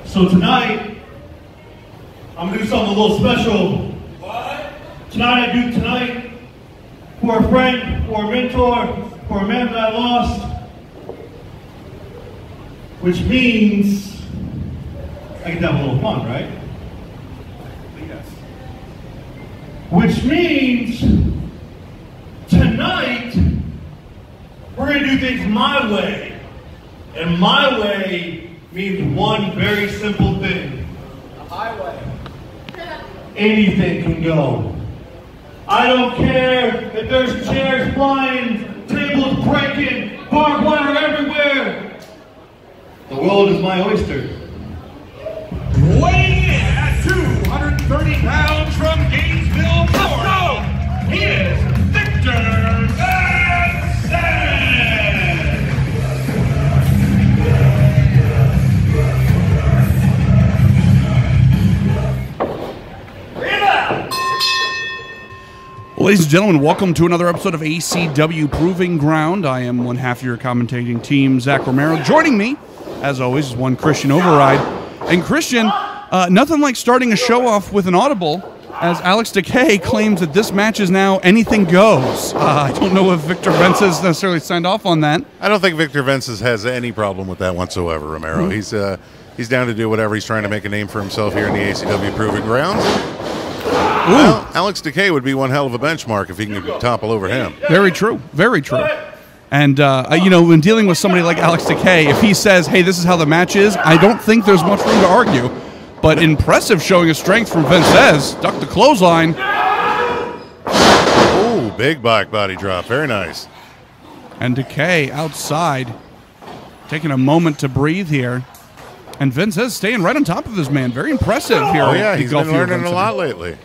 So tonight, I'm gonna do something a little special. What? Tonight for a friend, for a mentor, for a man that I lost, which means I get to have a little fun, right? Yes. Which means tonight we're gonna do things my way, and my way means one very simple thing. A highway. Anything can go. I don't care if there's chairs flying, tables breaking, barbed wire everywhere. The world is my oyster. Weighing in at 230 pounds from Gainesville, Florida, he is Victor Vences! Ladies and gentlemen, welcome to another episode of ACW Proving Ground. I am one half of your commentating team, Zach Romero. Joining me, as always, is one Christian Override. And Christian, nothing like starting a show off with an audible, as Alex Decay claims that this match is now anything goes. I don't know if Victor Vences necessarily signed off on that. I don't think Victor Vences has any problem with that whatsoever, Romero. He's down to do whatever. He's trying to make a name for himself here in the ACW Proving Grounds. Well, Alex Decay would be one hell of a benchmark if he can topple over him. Very true. Very true. And, you know, when dealing with somebody like Alex Decay, if he says, hey, this is how the match is, I don't think there's much room to argue. But impressive showing of strength from Vences. Ducked the clothesline. Oh, big back body drop. Very nice. And Decay outside, taking a moment to breathe here. And Vences staying right on top of his man. Very impressive here. Oh, yeah, he's been learning a lot lately.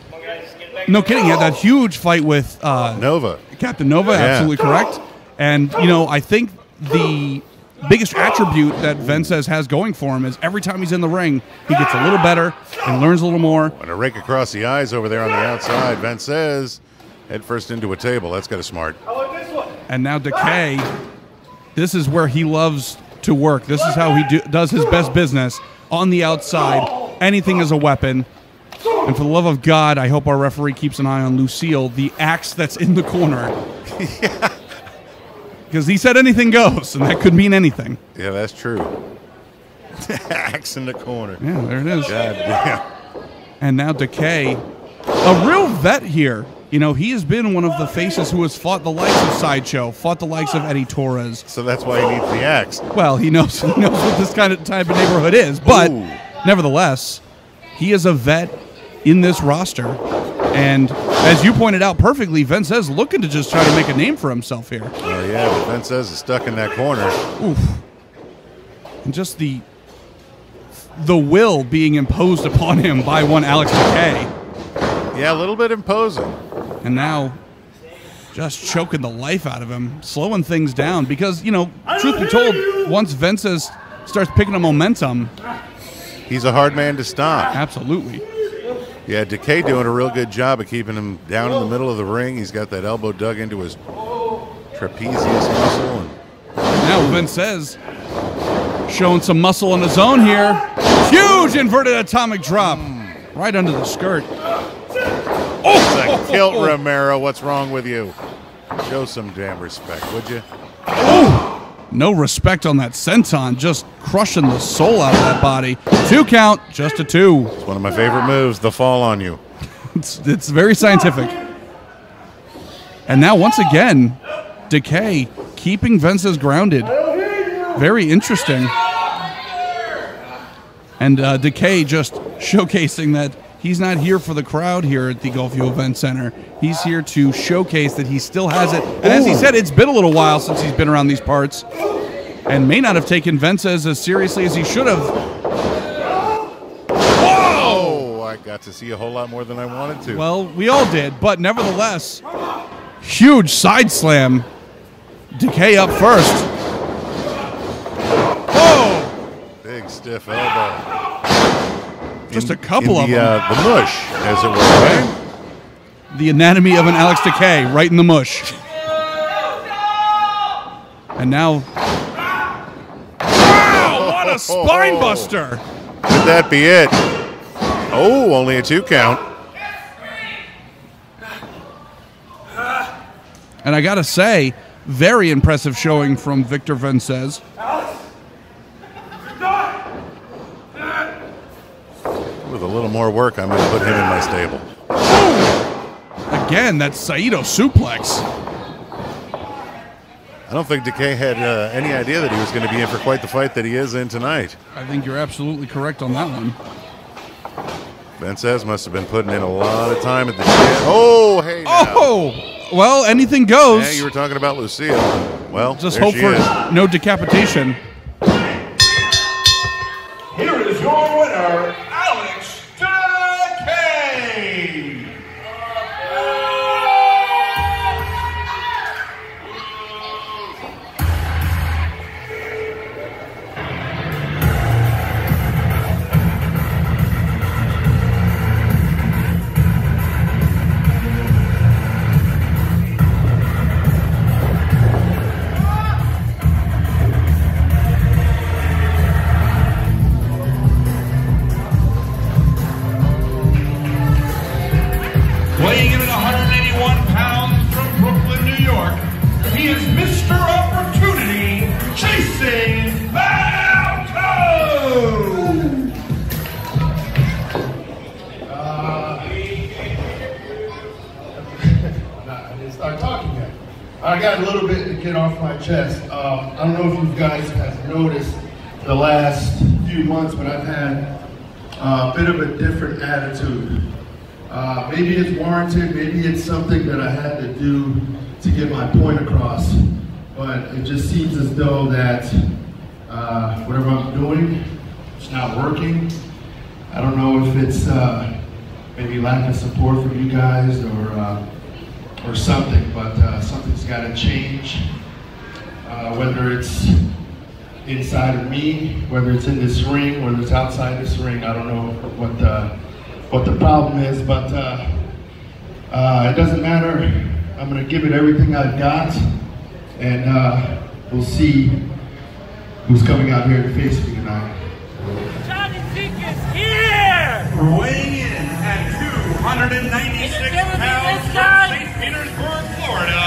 No kidding. He had that huge fight with Nova. Captain Nova, yeah. Absolutely correct. And, you know, I think the biggest attribute that Vences has going for him is every time he's in the ring, he gets a little better and learns a little more. And a rake across the eyes over there on the outside. Vences head first into a table. That's kind of smart. And now Decay, this is where he loves to work. This is how he does his best business on the outside. Anything is a weapon. And for the love of God, I hope our referee keeps an eye on Lucille, the axe that's in the corner. Yeah. Because he said anything goes, and that could mean anything. Yeah, that's true. Axe in the corner. Yeah, there it is. God damn. And now Decay, a real vet here. You know, he has been one of the faces who has fought the likes of Sideshow, fought the likes of Eddie Torres. So that's why he needs the axe. Well, he knows what this kind of type of neighborhood is. But nevertheless, he is a vet in this roster. And as you pointed out perfectly, Vences looking to just try to make a name for himself here. Oh, yeah, but Vences is stuck in that corner. Oof. And just the will being imposed upon him by one Alex Decay. Yeah, a little bit imposing. And now just choking the life out of him, slowing things down. Because, you know, truth be told, once Vences starts picking up momentum, he's a hard man to stop. Absolutely. Yeah, Decay doing a real good job of keeping him down in the middle of the ring. He's got that elbow dug into his trapezius muscle. And now Vences showing some muscle on his own here. Huge inverted atomic drop right under the skirt. Oh, kilt, Romero. What's wrong with you? Show some damn respect, would you? Oh, no respect on that senton, just crushing the soul out of that body. 2 count, just a 2. It's one of my favorite moves, the fall on you. It's very scientific. And now, once again, Decay keeping Vences grounded. Very interesting. And Decay just showcasing that he's not here for the crowd here at the Gulfview Event Center. He's here to showcase that he still has it. And as he said, it's been a little while since he's been around these parts and may not have taken Vences as seriously as he should have. Whoa! I got to see a whole lot more than I wanted to. Well, we all did, but nevertheless, huge side slam. Decay up first. Whoa! Big stiff elbow. Just a couple of them. The mush, as it were, right? The anatomy of an Alex Decay, right in the mush. And now, wow, what a spine buster! Could that be it? Oh, only a 2 count. And I got to say, very impressive showing from Victor Vences. With a little more work, I'm going to put him in my stable. Again, that Saito suplex. I don't think Decay had any idea that he was going to be in for quite the fight that he is in tonight. I think you're absolutely correct on that one. Vences must have been putting in a lot of time at the gym. Oh, hey now. Oh! Well, anything goes. Yeah, you were talking about Lucille. Well, just there hope she for is. no decapitation. Here is your winner, Alex Decay. Weighing in at 181 pounds from Brooklyn, New York, he is Mr. Opportunity, Jayson Falcone! I didn't start talking yet. I got a little bit to get off my chest. I don't know if you guys have noticed the last few months, but I've had a bit of a different attitude. Maybe it's warranted, maybe it's something that I had to do to get my point across, but it just seems as though that whatever I'm doing, it's not working. I don't know if it's maybe lack of support from you guys or something, but something's got to change. Whether it's inside of me, whether it's in this ring, whether it's outside this ring, I don't know what the problem is, but it doesn't matter. I'm going to give it everything I've got, and we'll see who's coming out here to face me tonight. Johnny Zeke is here! Weighing in at 296 pounds from St. Petersburg, Florida,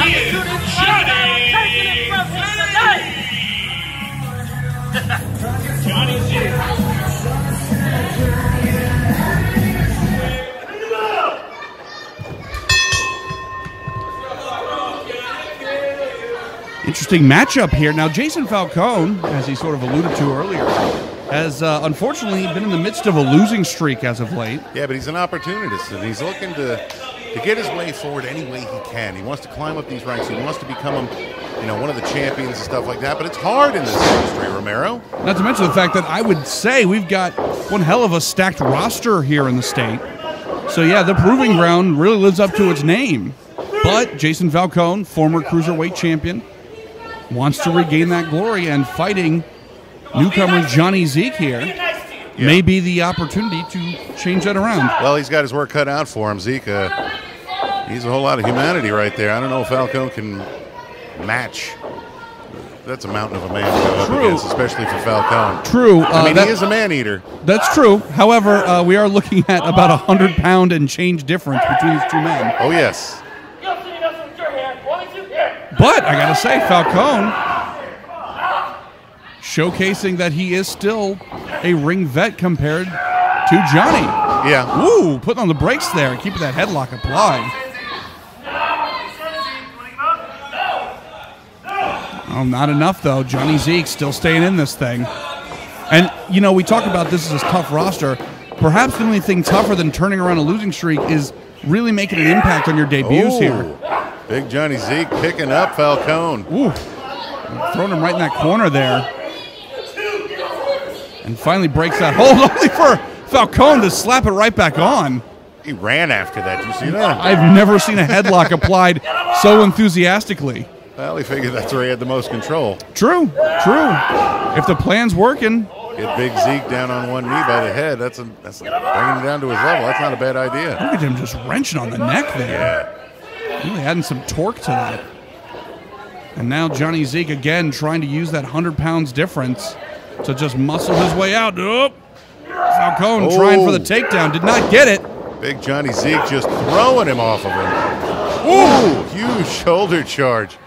he is Johnny Zeke. Interesting matchup here. Now, Jayson Falcone, as he sort of alluded to earlier, has unfortunately been in the midst of a losing streak as of late. Yeah, but he's an opportunist, and he's looking to get his way forward any way he can. He wants to climb up these ranks. He wants to become, one of the champions and stuff like that. But it's hard in this industry, Romero. Not to mention the fact that I would say we've got one hell of a stacked roster here in the state. So, yeah, the Proving Ground really lives up to its name. But Jayson Falcone, former cruiserweight champion, wants to regain that glory, and fighting newcomer Johnny Zeke here may be the opportunity to change that around. Well, he's got his work cut out for him. Zeke, he's a whole lot of humanity right there. I don't know if Falcone can match. That's a mountain of a man to go up against, especially for Falcone. True. I mean, he is a man-eater. That's true. However, we are looking at about 100-pound and change difference between these two men. Oh, yes. But I got to say, Falcone showcasing that he is still a ring vet compared to Johnny. Yeah. Ooh, putting on the brakes there and keeping that headlock applied. Oh, not enough, though. Johnny Zeke still staying in this thing. And, we talk about this as a tough roster. Perhaps the only thing tougher than turning around a losing streak is really making an impact on your debuts here. Big Johnny Zeke picking up Falcone. Ooh, throwing him right in that corner there. And finally breaks that hold, only for Falcone to slap it right back on. He ran after that. Did you see that? I've never seen a headlock applied so enthusiastically. Well, he figured that's where he had the most control. True. If the plan's working. Get Big Zeke down on one knee by the head. That's like bringing him down to his level. That's not a bad idea. Look at him just wrenching on the neck there. Yeah. Really adding some torque to that. And now Johnny Zeke again trying to use that 100 pounds difference to just muscle his way out. Oh, Falcone trying for the takedown. Did not get it. Big Johnny Zeke just throwing him off of him. Ooh, huge shoulder charge.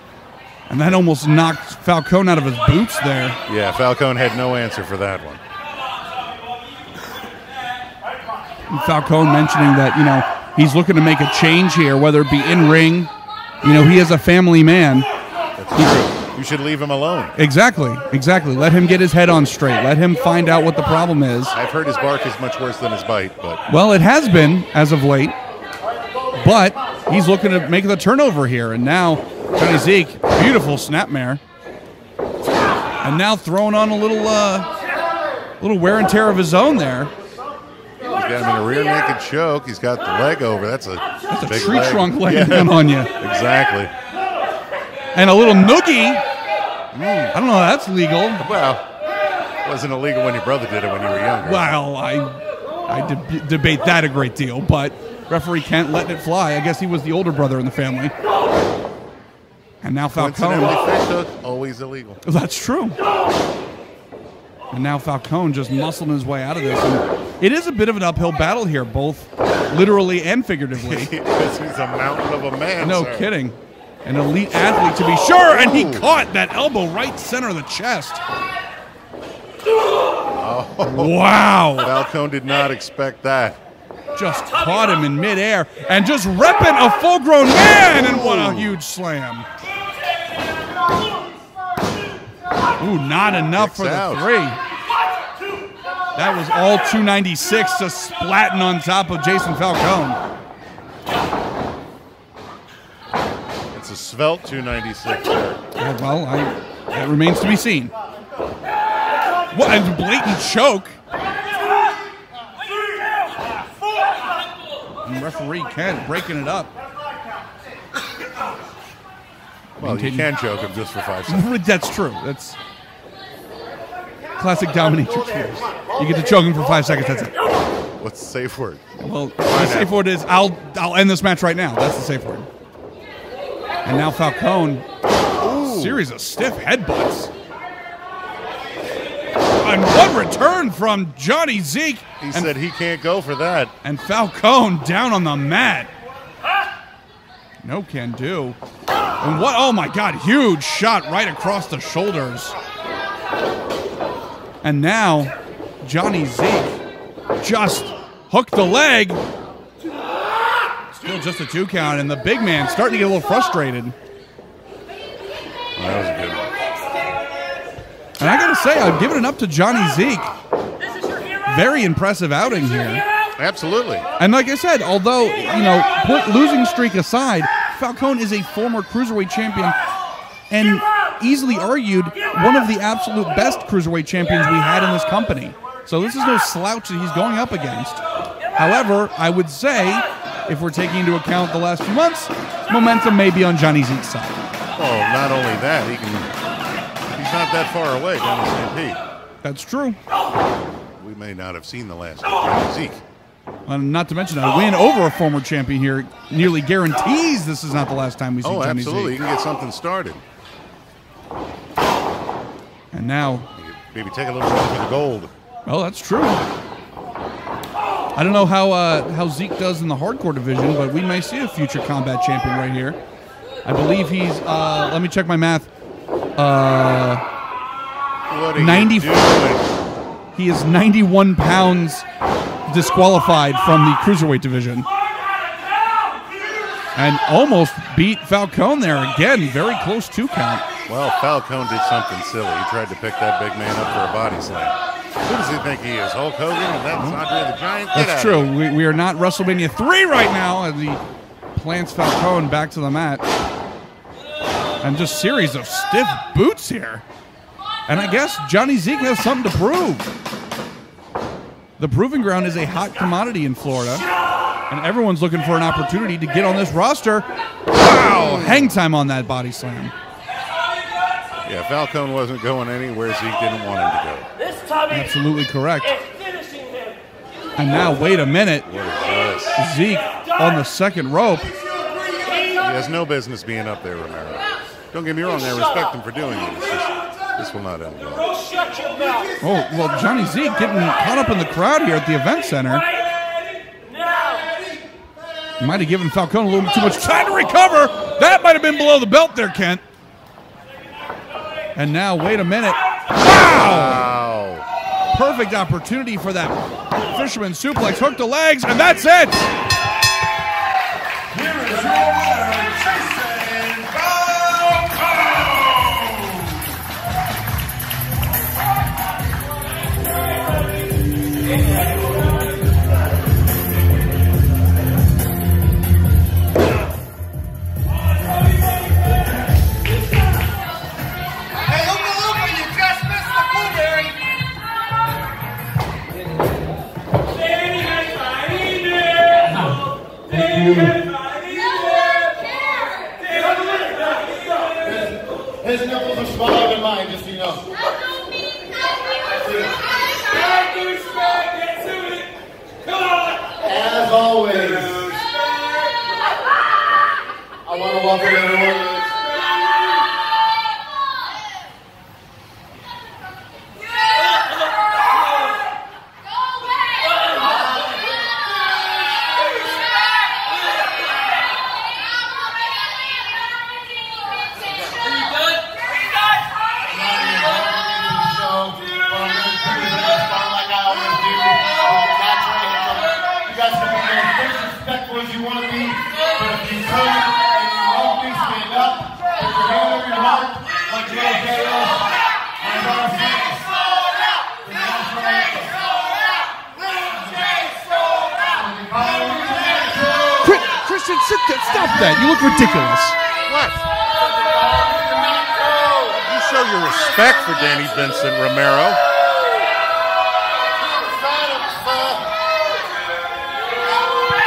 And that almost knocked Falcone out of his boots there. Yeah, Falcone had no answer for that one. And Falcone mentioning that, you know, he's looking to make a change here, whether it be in ring. You know, he is a family man. That's true. You should leave him alone. Exactly, exactly. Let him get his head on straight. Let him find out what the problem is. I've heard his bark is much worse than his bite, but... Well, it has been as of late, but he's looking to make the turnover here. And now, Johnny Zeke, beautiful snapmare. And now throwing on a little wear and tear of his own there. He's got him in a rear naked choke. He's got the leg over. That's a big tree leg. trunk laying down on you. Exactly. And a little noogie. I don't know if that's legal. Well, it wasn't illegal when your brother did it when you were younger. Well, I debate that a great deal, but referee Kent letting it fly. I guess he was the older brother in the family. And now Falcone. Fish hook, always illegal. That's true. And now Falcone just muscling his way out of this. And it is a bit of an uphill battle here, both literally and figuratively. Because he's a mountain of a man. No sir. kidding. An elite athlete to be sure, and he caught that elbow right center of the chest. Oh. Wow. Falcone did not expect that. Just caught him in midair and just repping a full-grown man, and what a huge slam. Ooh, not enough for the three. That was all 296 just splatting on top of Jayson Falcone. It's a svelte 296 there. Yeah, well, that remains to be seen. What a blatant choke. And referee Kent breaking it up. Well, you can choke him just for 5 seconds. That's true. That's classic dominatrix rules. You get to choke him for 5 seconds, that's it. What's the safe word? Well, the safe word is I'll end this match right now. That's the safe word. And now Falcone, series of stiff headbutts. And one return from Johnny Zeke. He said he can't go for that. And Falcone down on the mat. No can do. And what, oh my God, huge shot right across the shoulders. And now, Johnny Zeke just hooked the leg. Still just a 2 count, and the big man starting to get a little frustrated. Well, that was a good one. And I gotta say, I'm giving it up to Johnny Zeke. Very impressive outing here. Absolutely. And like I said, although, you know, put losing streak aside, Falcone is a former cruiserweight champion and easily argued one of the absolute best cruiserweight champions we had in this company. So this is no slouch that he's going up against. However, I would say, if we're taking into account the last few months, momentum may be on Johnny Zeke's side. Oh, not only that, he's not that far away down the Stampede. That's true. We may not have seen the last of Johnny Zeke. And not to mention a win over a former champion here nearly guarantees this is not the last time we see Johnny Zeke. Oh, absolutely. You can get something started. And now, maybe take a little run for the gold. Well, that's true. I don't know how Zeke does in the hardcore division, but we may see a future combat champion right here. I believe he's, let me check my math. What are 90. you doing? He is 91 pounds disqualified from the cruiserweight division. And almost beat Falcone there again. Very close 2 count. Well, Falcone did something silly. He tried to pick that big man up for a body slam. Who does he think he is? Hulk Hogan? And that's Andre the Giant? That's true. We are not WrestleMania 3 right now as he plants Falcone back to the mat. And just series of stiff boots here. And I guess Johnny Zeke has something to prove. The Proving Ground is a hot commodity in Florida. And everyone's looking for an opportunity to get on this roster. Wow! Hang time on that body slam. Yeah, Falcone wasn't going anywhere Zeke didn't want him to go. Absolutely correct. And now, wait a minute. What is this? Zeke on the second rope. He has no business being up there, Romero. Don't get me wrong, I respect him for doing it. It's just, this will not end well. Oh, well, Johnny Zeke getting caught up in the crowd here at the event center. Might have given Falcone a little too much time to recover. That might have been below the belt there, Kent. And now, wait a minute. Wow! Perfect opportunity for that fisherman suplex. Hook the legs, and that's it. Here is your winner, Jayson Falcone. Hey, Luka, you just missed the blueberry. His nipples are smaller than mine, just so you know. As always, I want to welcome everyone. As you want to be, but if you could and you won't be, stand up, put your hand over your heart, like little J.O. and our friends. Christian, sit there. Stop that. You look ridiculous. What? You show your respect for Danny Vincent, Romero.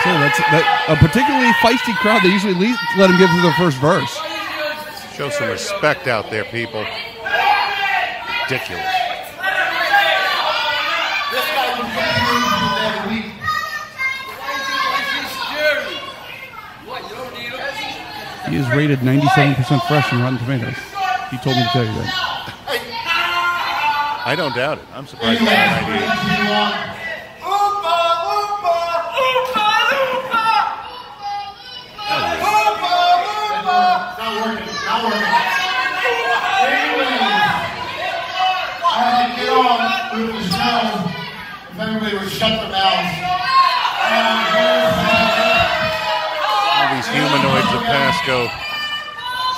So that's a particularly feisty crowd. They usually let him get through the first verse. Show some respect out there, people. Ridiculous. This guy can get every week. He is rated 97% fresh in Rotten Tomatoes. He told me to tell you that. I don't doubt it. I'm surprised he's 98. Not working. I had to get on with the show if everybody would shut their mouths. All these humanoids of Pasco.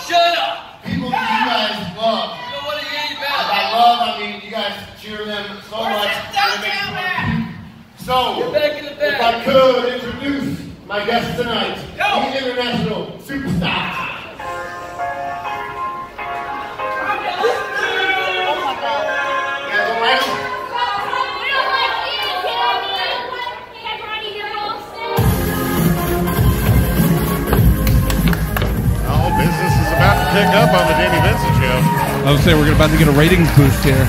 Shut up! People that you guys love. By love, I mean you guys cheer them so much. So, if I could introduce my guest tonight, the international superstar. About to pick up on the Danny Vincent show. I would say we're about to get a ratings boost here.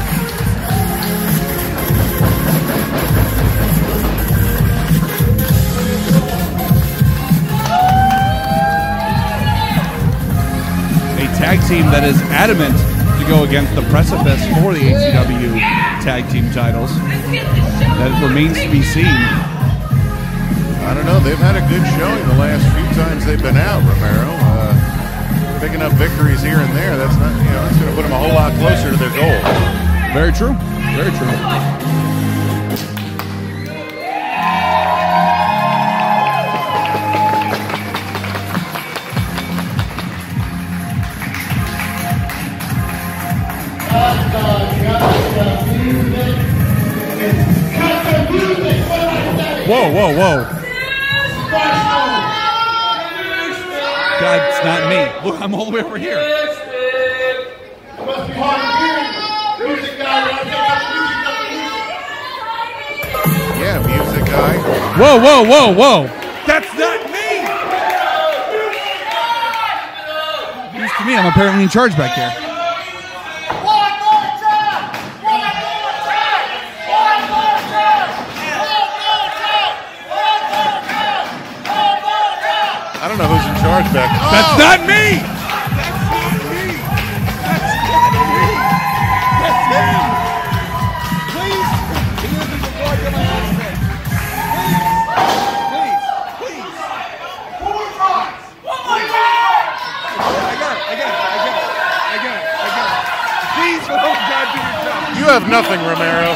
A tag team that is adamant to go against the precipice for the ACW tag team titles. That remains to be seen. I don't know. They've had a good showing the last few times they've been out, Romero. Picking up victories here and there, that's not, that's going to put them a whole lot closer to their goal. Very true. Very true. Whoa, whoa, whoa. God, it's not me. Look, I'm all the way over here. It must be hard to hear. Music guy, Yeah, music guy. Whoa, whoa, whoa, whoa. That's not me. News to me, I'm apparently in charge back here. I don't know who's in charge back. That's not me! That's not me! That's not me! That's him! have nothing, Romero.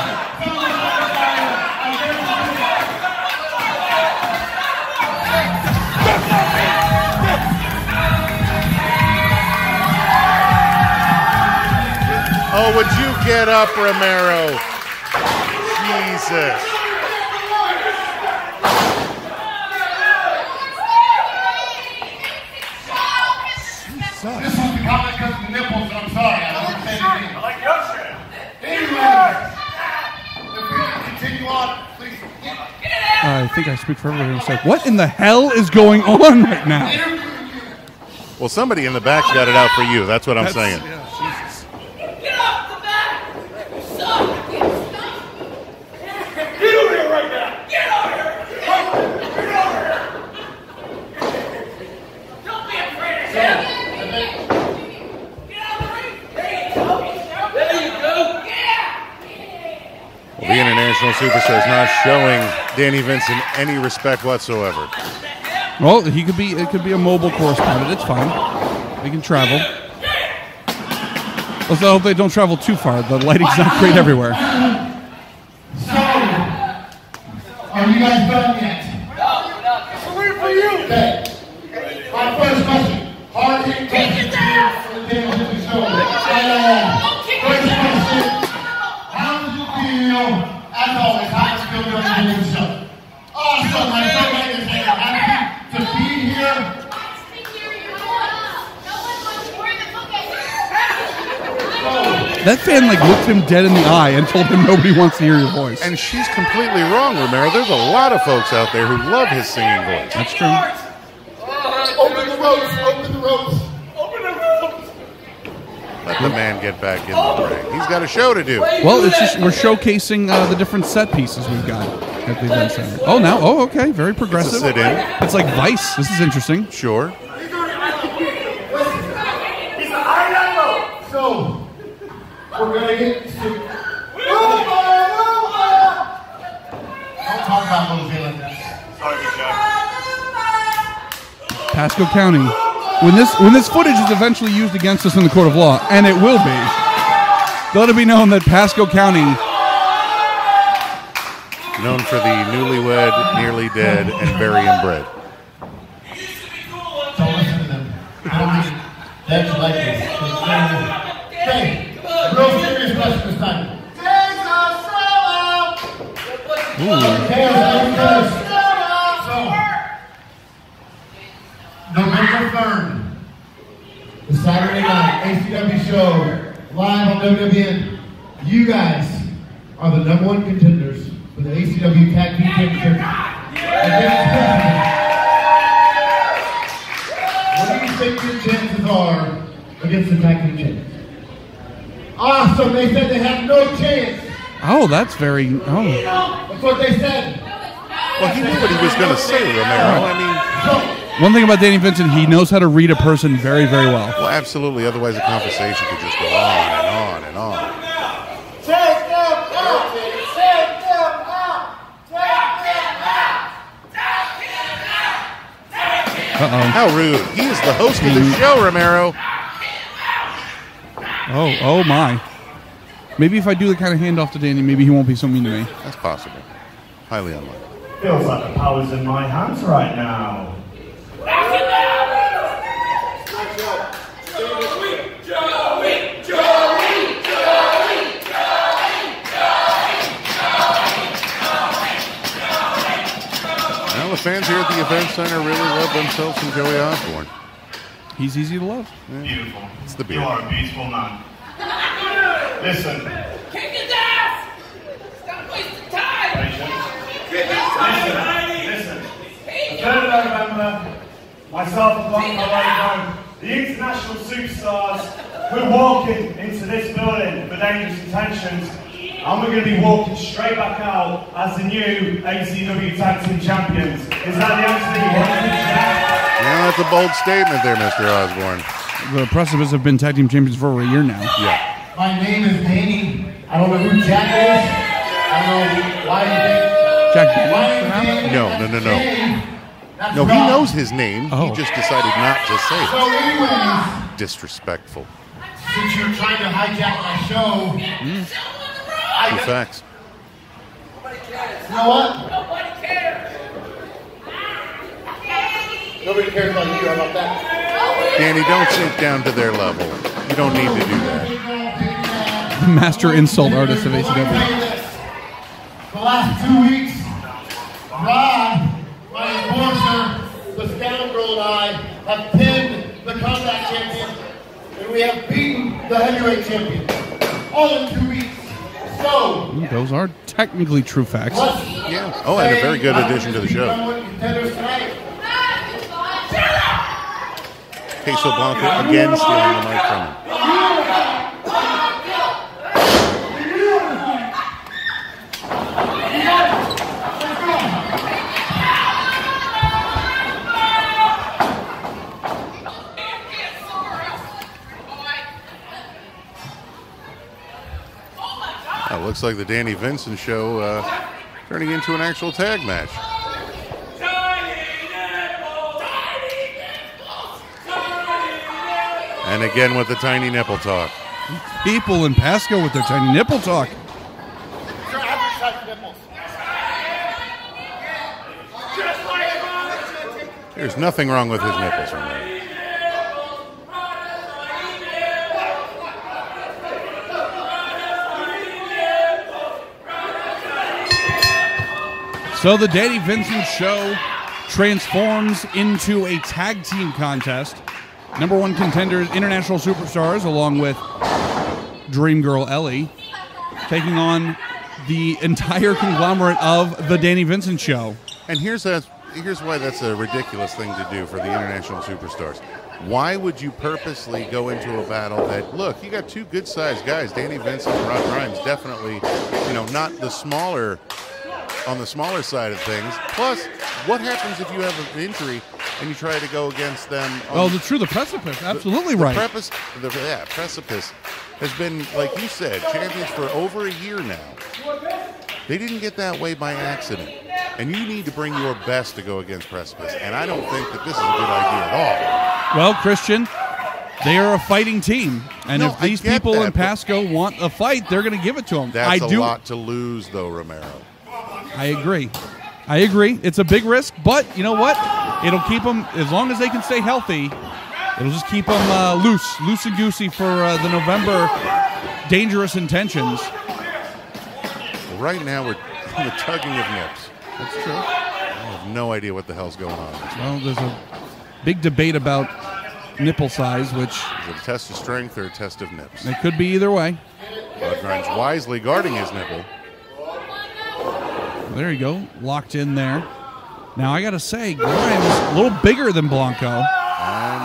Oh, would you get up, Romero? Jesus. This was the comment because of the nipples, and I'm sorry. I don't say anything. I like your shirt. Anyway, if we can continue on, please. I think I speak for everybody. It's like, what in the hell is going on right now? Well, somebody in the back's got it out for you. That's what I'm saying. Yeah, Jesus. Get off the back! You suck! Get over here right now! Get over here! Get over here! Don't be afraid of him! Get out of the ring! There you go! There you go! Yeah! Well, the international superstar is not showing Danny Vincent any respect whatsoever. Well, he could be. It could be a mobile correspondent. It's fine. They can travel. Let's hope they don't travel too far. The lighting's not great everywhere. So, are you guys done yet? No, it's a win for you. Okay. My first question. Hard hitting questions for the Daniel Vincent show. First question. How did you feel, as always, how did you feel during the Daniel Vincent show? Awesome. I'm so glad you're here. Happy to be here. That fan like looked him dead in the eye and told him nobody wants to hear your voice. And she's completely wrong, Romero. There's a lot of folks out there who love his singing voice. That's true. Open the ropes. Open the ropes. Open the ropes. Let the man get back in the ring. He's got a show to do. Well, it's just we're showcasing the different set pieces we've got at the event center. Oh, now, okay, very progressive. It's a sit-in. It's like Vice. This is interesting. Sure. So, we're going to get to... Don't talk about Little Zealand. Sorry, Jack. Pasco County. When this footage is eventually used against us in the court of law, and it will be, let it be known that Pasco County, known for the newlywed, nearly dead, and very inbred. Don't listen to them. I don't think that's like this. Okay, real serious question this time. So, November 3rd, the Saturday night ACW show, live on WWN. You guys are the #1 contenders for the ACW Tag Team Championship. What do you think your chances are against the Tag Team Champions? Awesome, they said they have no chance. oh, that's very, oh. That's what they said. Well, he knew what he was going to say, Romero. I mean, One thing about Danny Vincent, he knows how to read a person very, very well. well, absolutely. Otherwise, the conversation could just go on and on and on. Take them out! Take them out! Take them out! Uh-oh. How rude. He is the host of the show, Romero. Oh my. Maybe if I do the kind of handoff to Danny, maybe he won't be so mean to me. That's possible. Highly unlikely. Feels like the power's in my hands right now. Well, the fans here at the event center really love themselves some Joey Osborne. He's easy to love. Beautiful. It's the You beard. are a beautiful man. Listen. Kick his ass! Stop wasting time! Listen. The 3rd of November, myself and my lady, the international superstars, we're walking into this building for Dangerous Intentions, and we're going to be walking straight back out as the new ACW Tag Team Champions. Is that the answer that you wanted? Yeah, that's a bold statement there, Mr. Osborne. The Precipice have been tag team champions for over a year now. Yeah. My name is Danny. I don't know who Jack is. I don't know why you think. Jack Why Daniels, you perhaps? think No. That's No, he wrong. knows his name. Oh. He just decided not to say So it. anyways, Disrespectful. since you're trying to hijack my show, True facts. You know what? Nobody cares about you. How about that? Danny, don't sink down to their level. You don't need to do that. Master insult artist of ACW. The last 2 weeks, Rod, my enforcer, the scoundrel, and I have pinned the combat champion, and we have beaten the heavyweight champion. All in 2 weeks. So, those are technically true facts. Yeah. Oh, and a very good addition to the show. Queso Blanco again stealing the mic from him. Looks like the Danny Vincent show turning into an actual tag match. And again with the tiny nipple talk. People in Pasco with their tiny nipple talk. There's nothing wrong with his nipples, remember. So the Danny Vincent show transforms into a tag team contest. Number one contenders, international superstars, along with Dream Girl Ellie, taking on the entire conglomerate of the Danny Vincent show. And here's why that's a ridiculous thing to do for the international superstars. Why would you purposely go into a battle that, look, you got two good-sized guys, Danny Vincent and Rod Grimes, definitely, not the smaller, on the smaller side of things. Plus, what happens if you have an injury and you try to go against them? The precipice, absolutely right. Precipice has been, like you said, champions for over a year now. They didn't get that way by accident. And you need to bring your best to go against Precipice. And I don't think that this is a good idea at all. Well, Christian, they are a fighting team. And if these people in Pasco want a fight, they're going to give it to them. That's a lot to lose, though, Romero. I agree. It's a big risk, but you know what? It'll keep them, as long as they can stay healthy, it'll just keep them loose and goosey for the November Dangerous Intentions. Well, right now, we're on the tugging of nips. That's true. I have no idea what the hell's going on. Well, there's a big debate about nipple size, which... Is it a test of strength or a test of nips? It could be either way. Rod Grimes wisely guarding his nipple. There you go, locked in there. Now, I got to say, Grimes a little bigger than Blanco. And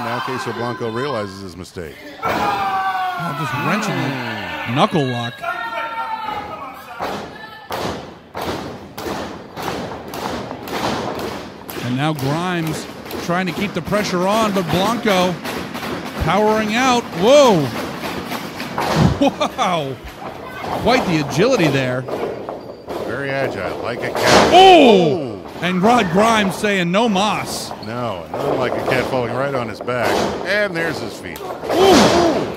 now Queso Blanco realizes his mistake. Oh, just wrenching the knuckle lock. And now Grimes trying to keep the pressure on, but Blanco powering out. Whoa! Wow! Quite the agility there. Very agile, like a cat. Oh! And Rod Grimes saying no mas. No, nothing like a cat falling right on his back. And there's his feet. Ooh.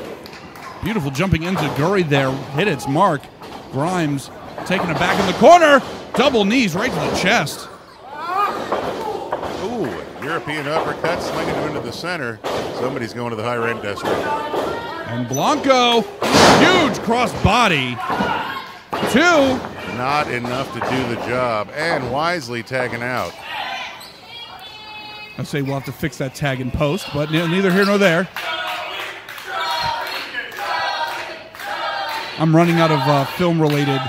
Beautiful jumping into Guri there. Hit its mark. Grimes taking it back in the corner. Double knees right to the chest. Ooh, European uppercut slinging him into the center. Somebody's going to the high rent district. And Blanco, huge cross body. Two. Not enough to do the job, and wisely tagging out. I say we'll have to fix that tag in post, but neither here nor there. I'm running out of film-related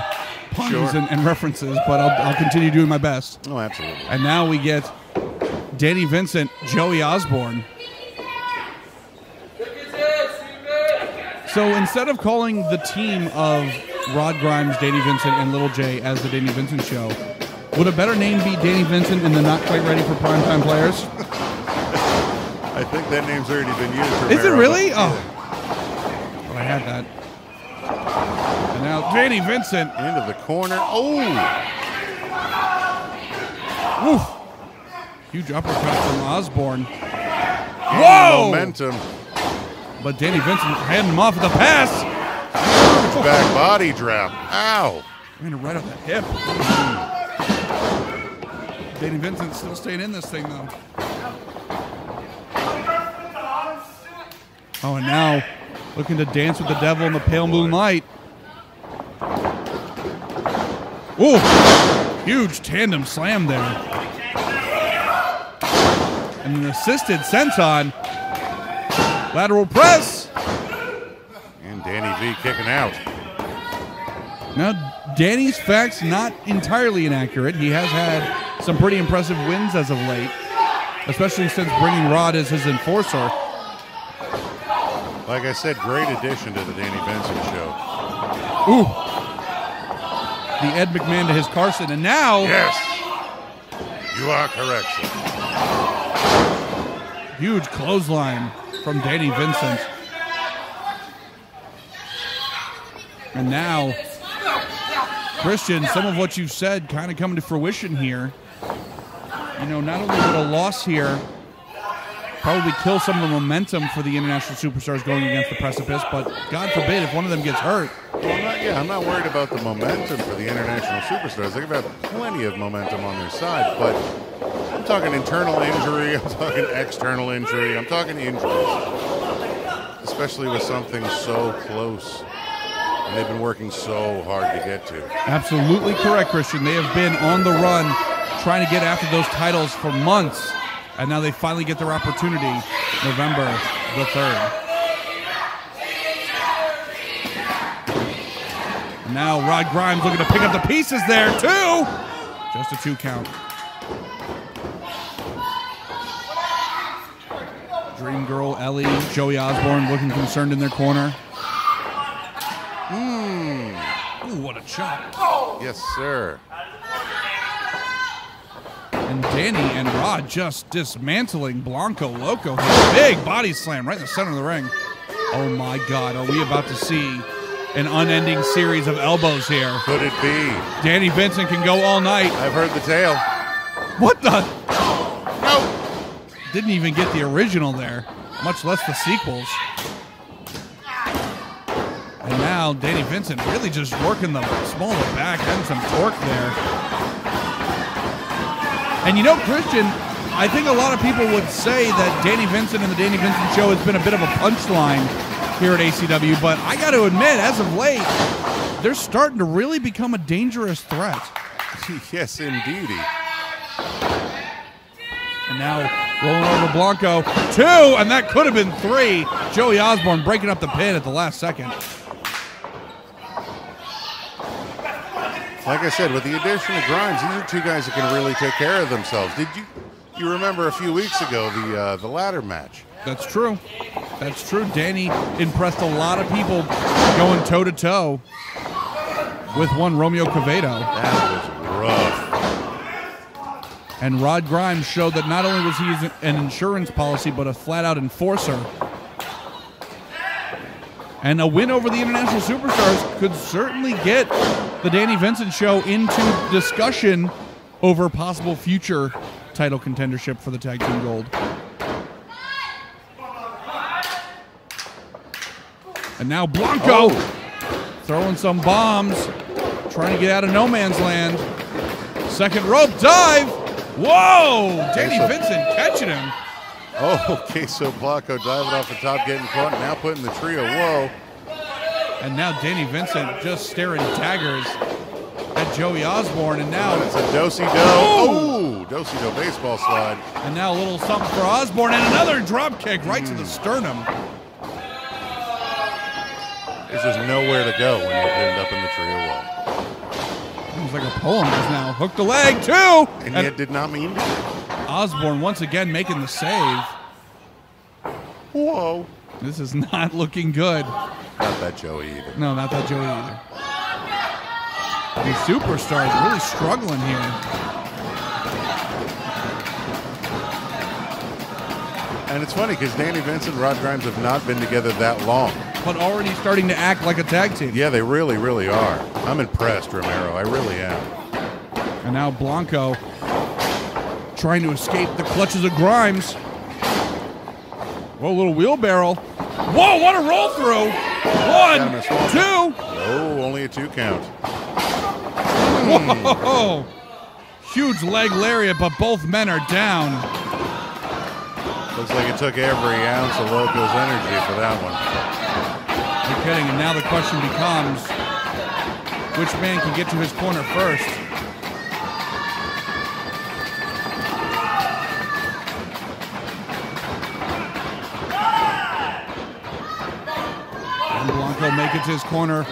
puns and references, but I'll continue doing my best. Oh, absolutely. And now we get Danny Vincent, Joey Osborne. So instead of calling the team of Rod Grimes, Danny Vincent, and Little J as the Danny Vincent Show, would a better name be Danny Vincent and the Not Quite Ready for Primetime Players? I think that name's already been used. Romero. Is it really? Oh. Well, I had that. And now Danny Vincent. Into the corner. Oh! Woof. Huge uppercut from Osborne. Whoa! Momentum. But Danny Vincent handing him off with the pass. Back body drop. Ow. Man, right off the hip. Danny Vincent still staying in this thing, though. Oh, and now looking to dance with the devil in the pale moonlight. Ooh, huge tandem slam there. And an assisted senton. Lateral press. And Danny V kicking out. Now, Danny's facts not entirely inaccurate. He has had some pretty impressive wins as of late, especially since bringing Rod as his enforcer. Like I said, great addition to the Danny Vincent show. Ooh. The Ed McMahon to his Carson, and now... Yes. You are correct, sir. Huge clothesline from Danny Vincent. And now, Christian, some of what you've said kind of coming to fruition here. You know, not only would a loss here probably kill some of the momentum for the international superstars going against the precipice, but God forbid if one of them gets hurt. Well, I'm not worried about the momentum for the international superstars. They've got plenty of momentum on their side, but I'm talking internal injury, I'm talking external injury, I'm talking injuries, especially with something so close. And they've been working so hard to get to. Absolutely correct, Christian. They have been on the run trying to get after those titles for months. And now they finally get their opportunity November the 3rd. And now Rod Grimes looking to pick up the pieces there, too. Just a 2 count. Dream Girl, Ellie, Joey Osborne looking concerned in their corner. Ooh, what a chop. Yes, sir. And Danny and Rod just dismantling Blanco Loco. Big body slam right in the center of the ring. Oh my God, are we about to see an unending series of elbows here? Could it be? Danny Vincent can go all night. I've heard the tale. What the? No. Didn't even get the original there, much less the sequels. And now Danny Vincent really just working the small of the back and some torque there. And you know, Christian, I think a lot of people would say that Danny Vincent and the Danny Vincent Show has been a bit of a punchline here at ACW, but I got to admit, as of late, they're starting to really become a dangerous threat. Yes, indeedy. And now rolling over Blanco, 2, and that could have been 3. Joey Osborne breaking up the pin at the last second. Like I said, with the addition of Grimes, these are 2 guys that can really take care of themselves. Did you remember a few weeks ago the ladder match? That's true. That's true. Danny impressed a lot of people going toe-to-toe with one Romeo Quevedo. That was rough. And Rod Grimes showed that not only was he an insurance policy, but a flat-out enforcer. And a win over the International Superstars could certainly get the Danny Vincent Show into discussion over possible future title contendership for the Tag Team Gold. And now Blanco throwing some bombs, trying to get out of no man's land. Second rope dive. Whoa! Danny Vincent catching him. Oh, Queso Blanco diving off the top, getting caught, now putting the trio. Whoa. And now Danny Vincent just staring daggers at Joey Osborne, and now it's a do-si-do. Oh, do-si-do baseball slide. And now a little something for Osborne, and another drop kick right to the sternum. There's just nowhere to go when you're pinned up in the trio wall. Seems like a poem just now. Hooked the leg, 2! And yet did not mean to. Osborne once again making the save. Whoa. This is not looking good. Not that Joey either. No, not that Joey either. The superstars really struggling here. And it's funny because Danny Vincent and Rod Grimes have not been together that long. But already starting to act like a tag team. Yeah, they really, really are. I'm impressed, Romero. I really am. And now Blanco trying to escape the clutches of Grimes. Whoa, a little wheelbarrow. Whoa, what a roll through. 1, 2. Oh, only a 2 count. Whoa! Huge leg lariat, but both men are down. Looks like it took every ounce of Loco's energy for that one. You're kidding, and now the question becomes, which man can get to his corner first? And Blanco make it to his corner.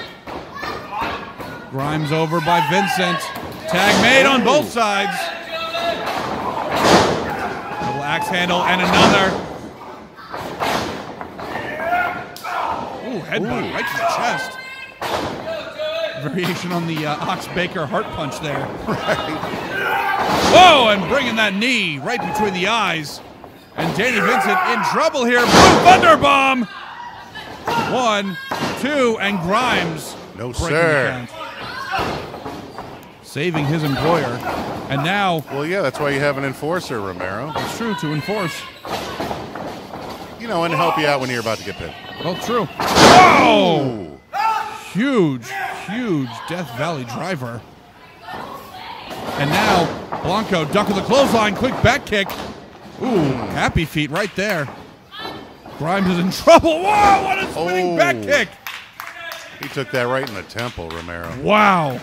Grimes over by Vincent. Tag made on both sides. Double axe handle and another. Ooh, headbutt right to the chest. Variation on the Ox Baker heart punch there. Whoa, and bringing that knee right between the eyes. And Danny Vincent in trouble here. Blue Thunder Bomb. 1, 2, and Grimes. No, sir. Saving his employer. And now... Well, yeah, that's why you have an enforcer, Romero. It's true, to enforce. You know, and help you out when you're about to get pinned. Well, true. Whoa! Huge, huge Death Valley driver. And now, Blanco duck with the clothesline, quick back kick. Ooh, happy feet right there. Grimes is in trouble. Whoa, what a spinning back kick. He took that right in the temple, Romero. Wow.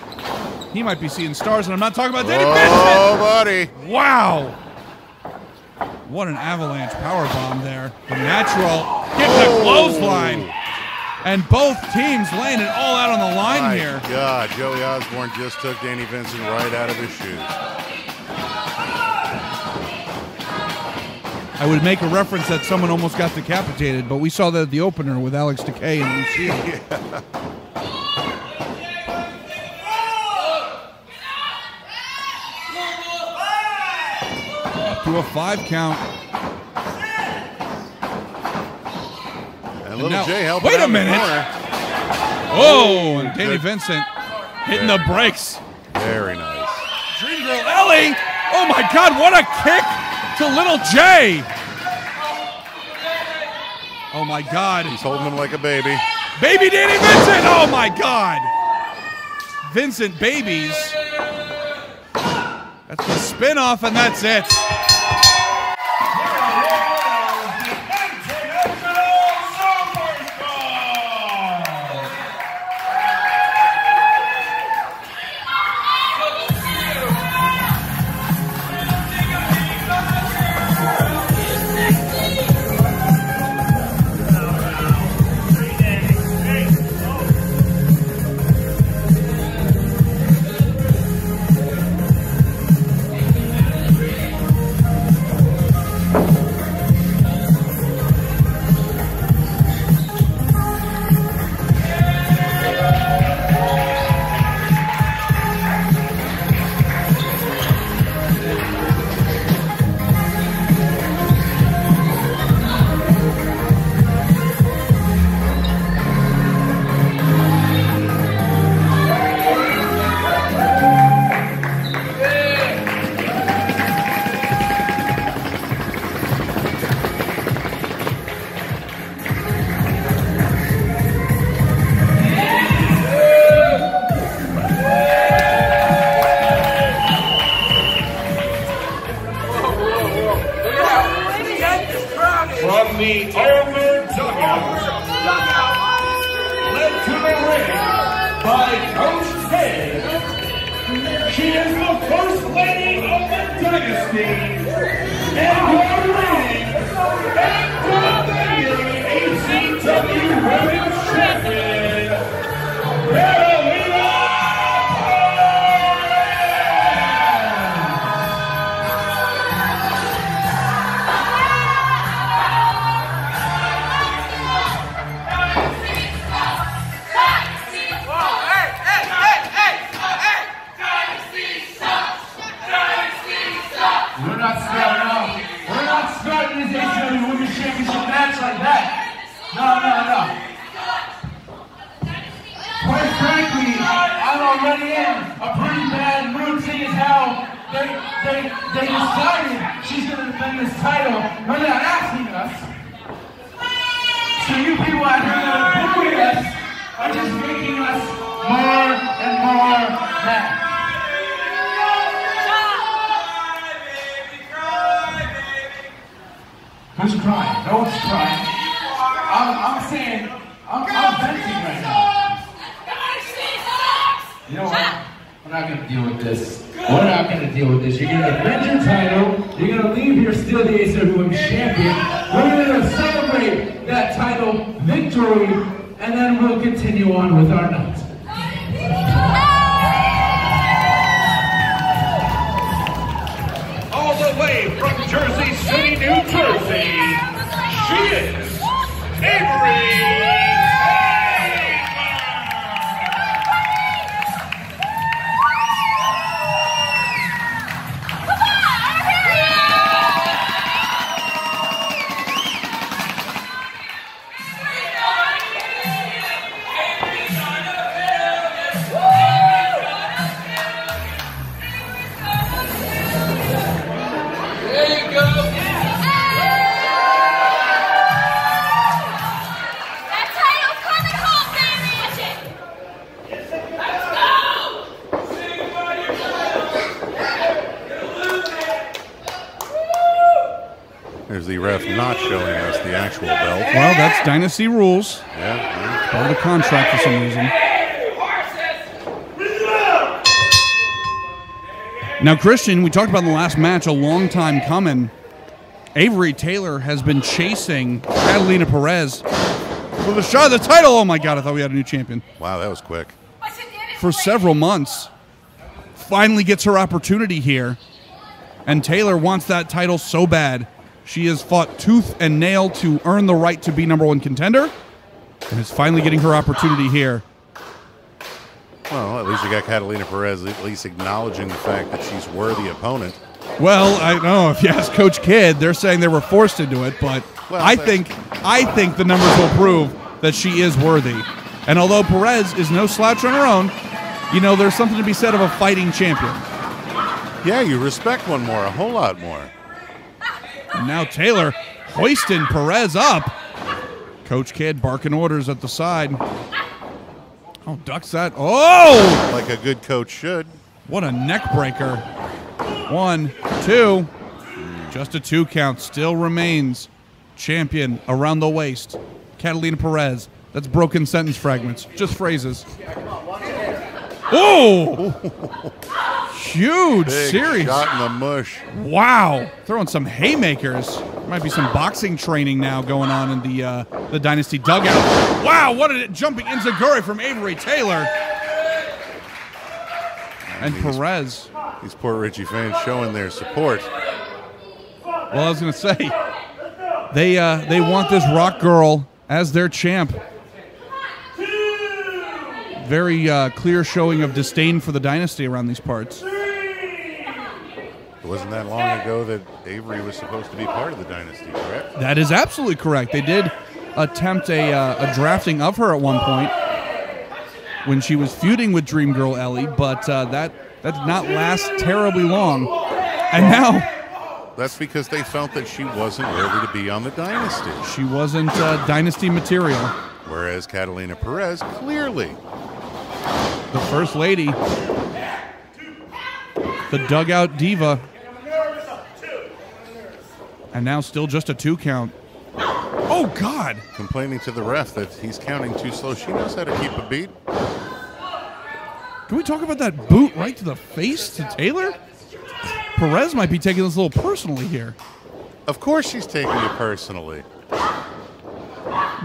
He might be seeing stars, and I'm not talking about Danny Vincent. Oh, buddy. Wow. What an avalanche power bomb there. The natural getting the clothesline. And both teams laying it all out on the line here. My God, Joey Osborne just took Danny Vincent right out of his shoes. I would make a reference that someone almost got decapitated, but we saw that at the opener with Alex Decay and Lucille. Yeah. Up to a 5 count. And little Jay helping wait a out in the minute. corner. Oh, and Danny Vincent hitting the brakes. Very nice. Dream Girl Ellie. Oh my God, what a kick to little Jay. Oh my God. He's holding him like a baby. Baby Danny Vincent. Oh my God. Vincent babies. That's the spin-off, and that's it. From the Over Dugout, led to the ring by Coach Perez. She is the First Lady of the Dynasty and reigning and defending ACW Women's Champion, Katalina. We're not starting this ACW Women's Championship match like that. No. Quite frankly, I'm already in a pretty bad mood, seeing as how they decided she's going to defend this title without asking us. So you people out here that are booing us are just making us more and more mad. Who's crying? No one's crying. I'm saying, I'm venting right now. You know what? We're not going to deal with this. We're not going to deal with this. You're going to defend your title. You're going to leave here still the ACW Women's Champion. We're going to celebrate that title victory, and then we'll continue on with our night. All the way from Jersey City, New Jersey, she is Avery. There's the ref not showing us the actual belt. Well, that's Dynasty rules. Yeah. Part of the contract for some reason. Now, Christian, we talked about in the last match, a long time coming. Avery Taylor has been chasing Katalina Perez for the shot of the title. Oh, my God, I thought we had a new champion. Wow, that was quick. For several months. Finally gets her opportunity here. And Taylor wants that title so bad. She has fought tooth and nail to earn the right to be #1 contender. And is finally getting her opportunity here. Well, at least you got Katalina Perez at least acknowledging the fact that she's worthy opponent. Well, I don't know. If you ask Coach Kidd, they're saying they were forced into it, but well, I think the numbers will prove that she is worthy. And although Perez is no slouch on her own, you know, there's something to be said of a fighting champion. Yeah, you respect one more, a whole lot more. And now Taylor hoisting Perez up. Coach Kidd barking orders at the side. Oh, ducks that. Oh! Like a good coach should. What a neck breaker. 1, 2. Just a 2 count. Still remains champion around the waist. Katalina Perez. That's broken sentence fragments. Just phrases. Oh! Huge Big series. Shot in the mush. Wow. Throwing some haymakers. Might be some boxing training now going on in the Dynasty dugout. Wow, what a jumping enziguri from Avery Taylor. And Perez. These poor Richie fans showing their support. Well, I was going to say, they want this rock girl as their champ. Very clear showing of disdain for the Dynasty around these parts. It wasn't that long ago that Avery was supposed to be part of the Dynasty, correct? That is absolutely correct. They did attempt a drafting of her at one point when she was feuding with Dream Girl Ellie, but that did not last terribly long. And now... That's because they felt that she wasn't worthy to be on the Dynasty. She wasn't Dynasty material. Whereas Katalina Perez, clearly. The First Lady. The dugout diva. And now still just a 2 count. Oh, God. Complaining to the ref that he's counting too slow. She knows how to keep a beat. Can we talk about that boot right to the face to Taylor? Perez might be taking this a little personally here. Of course she's taking it personally.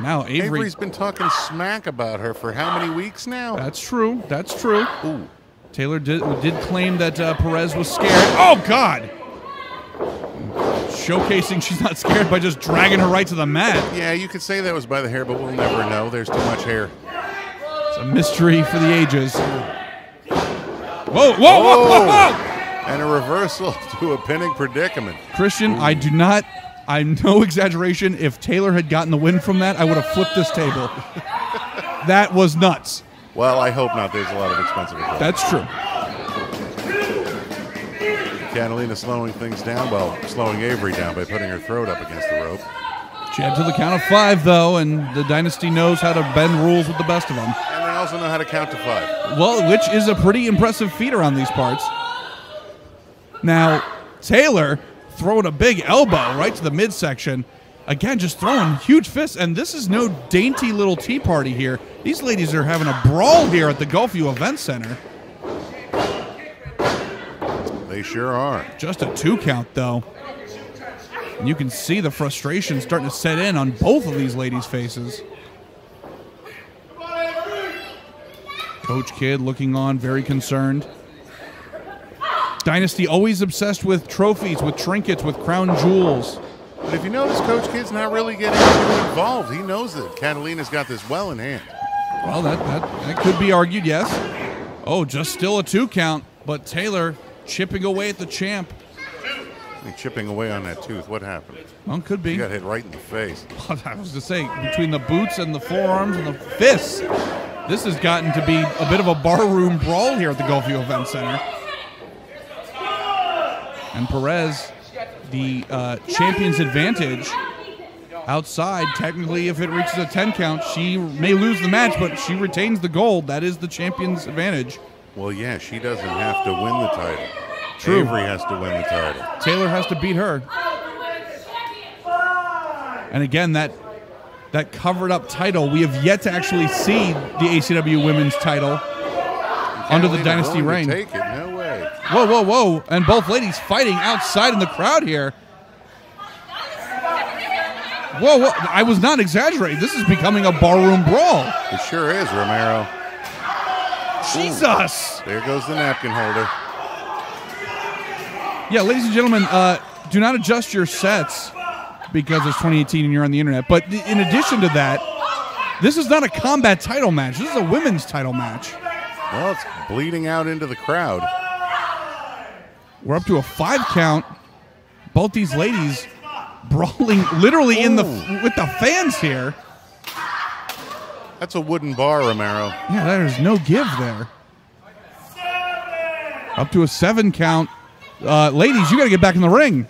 Now Avery's been talking smack about her for how many weeks now? That's true. That's true. Ooh. Taylor did claim that Perez was scared. Oh, God. Showcasing she's not scared by just dragging her right to the mat. Yeah, you could say that was by the hair, but we'll never know. There's too much hair. It's a mystery for the ages. Whoa, whoa, whoa, whoa, whoa! And a reversal to a pinning predicament. Christian, I'm no exaggeration. If Taylor had gotten the win from that, I would have flipped this table. That was nuts. Well, I hope not. There's a lot of expensive equipment. That's true. Katalina slowing things down, well, slowing Avery down by putting her throat up against the rope. She had to the count of 5, though, and the Dynasty knows how to bend rules with the best of them. And they also know how to count to 5. Well, which is a pretty impressive feat around these parts. Now, Taylor throwing a big elbow right to the midsection. Again, just throwing huge fists, and this is no dainty little tea party here. These ladies are having a brawl here at the Gulfview Event Center. They sure are. Just a 2 count, though. And you can see the frustration starting to set in on both of these ladies' faces. Coach Kidd looking on, very concerned. Dynasty always obsessed with trophies, with trinkets, with crown jewels. But if you notice, Coach Kidd's not really getting too involved. He knows that Katalina's got this well in hand. Well, that could be argued, yes. Oh, just still a 2 count, but Taylor chipping away at the champ. Chipping away on that tooth. What happened? Well, could be. He got hit right in the face. I was to say, between the boots and the forearms and the fists, this has gotten to be a bit of a barroom brawl here at the Gulfview Event Center. And Perez, the champion's advantage outside. Technically, if it reaches a 10 count, she may lose the match, but she retains the gold. That is the champion's advantage. Well, yeah, she doesn't have to win the title. True. Avery has to win the title. Taylor has to beat her. And again, that covered up title, we have yet to actually see the ACW women's title under the Dynasty reign. Take it, no way. Whoa, whoa, whoa. And both ladies fighting outside in the crowd here. Whoa, whoa. I was not exaggerating. This is becoming a barroom brawl. It sure is, Romero. Jesus. Ooh, there goes the napkin holder. Yeah, ladies and gentlemen, do not adjust your sets because it's 2018 and you're on the internet. But in addition to that, this is not a combat title match. This is a women's title match. Well, it's bleeding out into the crowd. We're up to a 5 count. Both these ladies brawling literally with the fans here. That's a wooden bar, Romero. Yeah, there's no give there. Up to a 7 count. Ladies, you got to get back in the ring.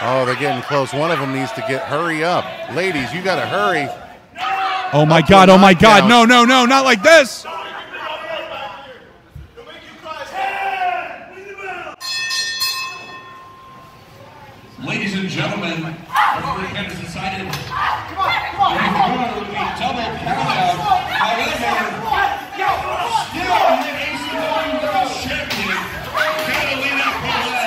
Oh, they're getting close. One of them needs to hurry up. Ladies, you got to hurry. Oh, my God. Oh, my God. No, no, no, not like this. Ladies and gentlemen, referee has decided the winner would be double countout. However, still the ACW World Champion, Katalina Perez.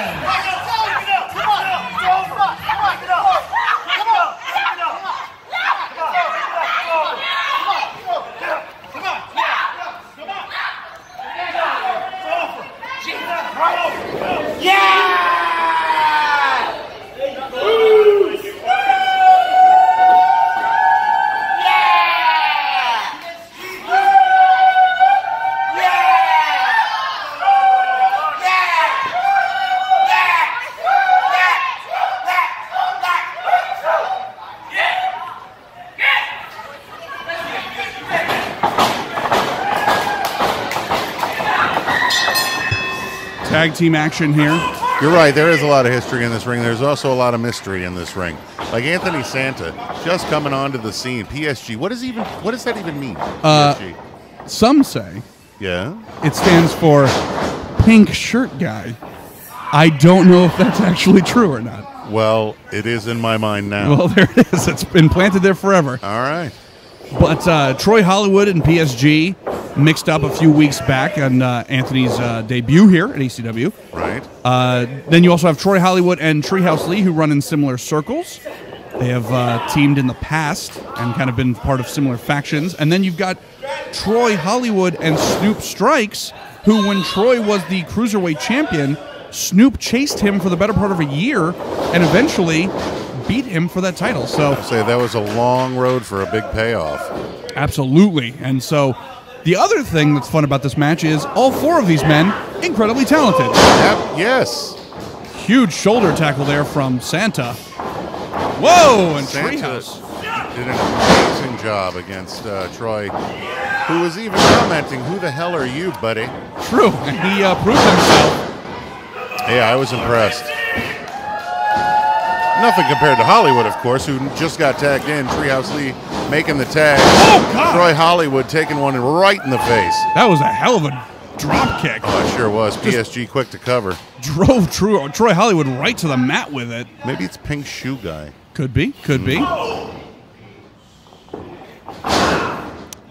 Tag team action here. You're right. There is a lot of history in this ring. There's also a lot of mystery in this ring. Like Anthony Santa just coming onto the scene. PSG. What does that even mean? PSG. Some say Yeah. it stands for pink shirt guy. I don't know if that's actually true or not. Well, it is in my mind now. Well, there it is. It's been planted there forever. All right. But Troy Hollywood and PSG mixed up a few weeks back on Anthony's debut here at ACW. Right. Then you also have Troy Hollywood and Treehouse Lee, who run in similar circles. They have teamed in the past and kind of been part of similar factions. And then you've got Troy Hollywood and Snoop Strikes, who, when Troy was the Cruiserweight champion, Snoop chased him for the better part of a year and eventually beat him for that title. So Say that was a long road for a big payoff. absolutely. And so the other thing that's fun about this match is all 4 of these men incredibly talented. Yep. Yes. Huge shoulder tackle there from Santa. Whoa, and Santa Treehouse. did an amazing job against Troy, who was even commenting, "Who the hell are you, buddy?" True, and he proved himself. Yeah, I was impressed. Nothing compared to Hollywood, of course, who just got tagged in. Treehouse Lee making the tag. Oh, God. Troy Hollywood taking one right in the face. That was a hell of a drop kick. Oh, it sure was. PSG quick to cover. Drove Troy Hollywood right to the mat with it. Maybe it's Pink Shoe Guy. Could be. Could be.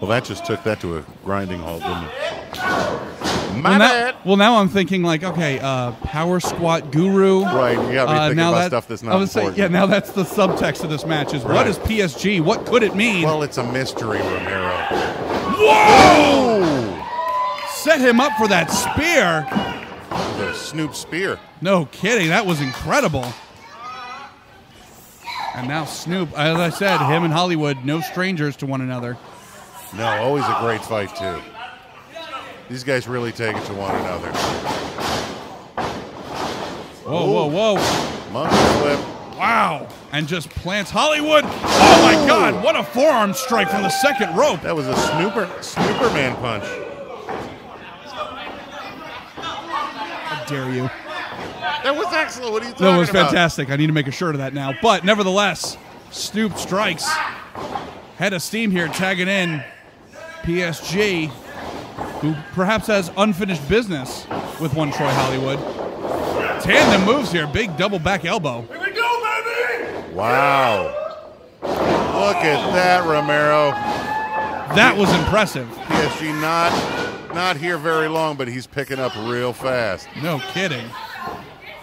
Well, that just took that to a grinding halt, didn't it? Well, now I'm thinking like, okay, power squat guru. Right, you got to be thinking about stuff that's not important. Yeah, now that's the subtext of this match is what is PSG? What could it mean? Well, it's a mystery, Romero. Whoa! Set him up for that spear. The Snoop spear. No kidding, that was incredible. And now Snoop, as I said, him and Hollywood, no strangers to one another. No, always a great fight, too. These guys really take it to one another. Whoa, whoa, whoa. Monkey flip. Wow. And just plants Hollywood. Oh, my God. What a forearm strike from the second rope. That was a Snooperman punch. How dare you. That was excellent. What are you talking about? That was fantastic. I need to make a shirt of that now. But nevertheless, Snoop strikes. Head of steam here, tagging in PSG, who perhaps has unfinished business with one Troy Hollywood. Tandem moves here. Big double back elbow. Here we go, baby! Wow. Look at that, Romero. That was impressive. PSG not here very long, but he's picking up real fast. No kidding.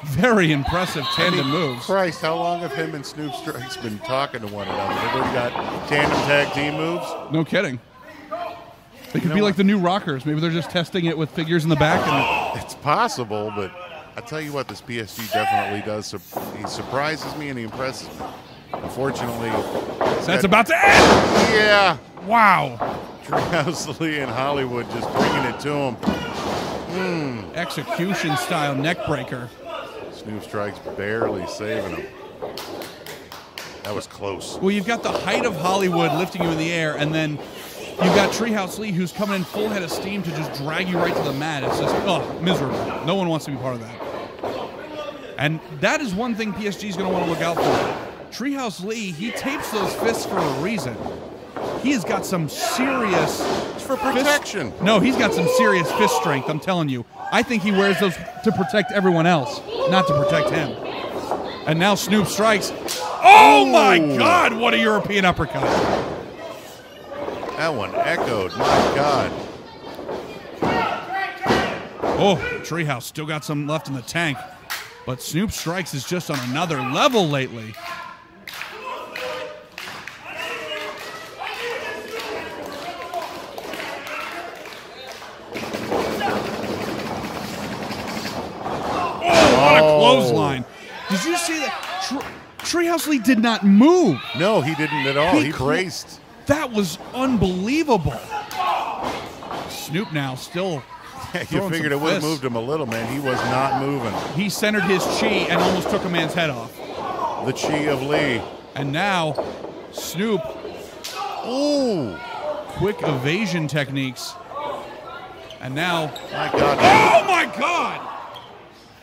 Very impressive tandem moves. Christ, how long have him and Snoop Strikes been talking to one another? They've already got tandem tag team moves? No kidding. They could be like the new Rockers. Maybe they're just testing it with figures in the back. And it's possible, but I tell you what, this PSG definitely does. He surprises me and he impresses me. Unfortunately, that's about to end. Yeah. Wow. Treehouse Lee and Hollywood just bringing it to him. Execution style neck breaker. Snoop Strikes barely saving him. That was close. Well, you've got the height of Hollywood lifting you in the air, and then you've got Treehouse Lee who's coming in full head of steam to just drag you right to the mat. It's just, miserable. No one wants to be part of that. And that is one thing PSG is going to want to look out for. Treehouse Lee, he tapes those fists for a reason. He has got some serious... It's for protection. No, he's got some serious fist strength, I'm telling you. I think he wears those to protect everyone else, not to protect him. And now Snoop strikes. Oh, my God, what a European uppercut. That one echoed, my God. Oh, Treehouse still got some left in the tank. But Snoop Strikes is just on another level lately. What a clothesline. Did you see that? Treehouse Lee did not move. No, he didn't at all. He braced. That was unbelievable. Snoop now still you figured it would have moved him a little, man. He was not moving. He centered his chi and almost took a man's head off. The chi of Lee. And now, Snoop. Ooh. Quick evasion techniques. And now. My God. Oh, my God.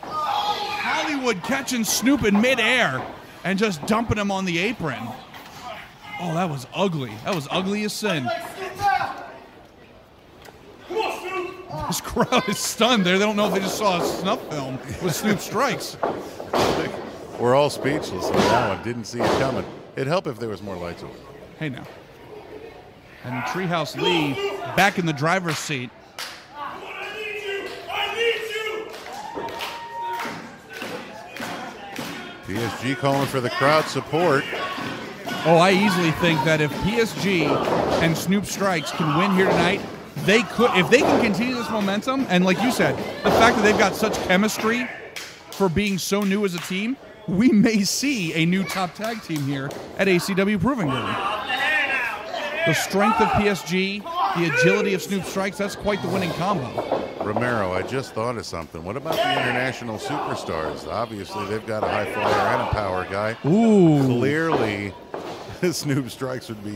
Hollywood catching Snoop in midair and just dumping him on the apron. Oh, that was ugly. That was ugly as sin. This crowd is stunned there. They don't know if they just saw a snuff film with Snoop Strikes. We're all speechless on that one. Didn't see it coming. It'd help if there was more lights over. Hey, now. And Treehouse Lee back in the driver's seat. PSG calling for the crowd support. Oh, I easily think that if PSG and Snoop Strikes can win here tonight, they could, if they can continue this momentum, and like you said, the fact that they've got such chemistry for being so new as a team, we may see a new top tag team here at ACW Proving Ground. The strength of PSG, the agility of Snoop Strikes, that's quite the winning combo. Romero, I just thought of something. What about the international superstars? Obviously, they've got a high flyer and a power guy. Ooh. Clearly, Snoop Strikes would be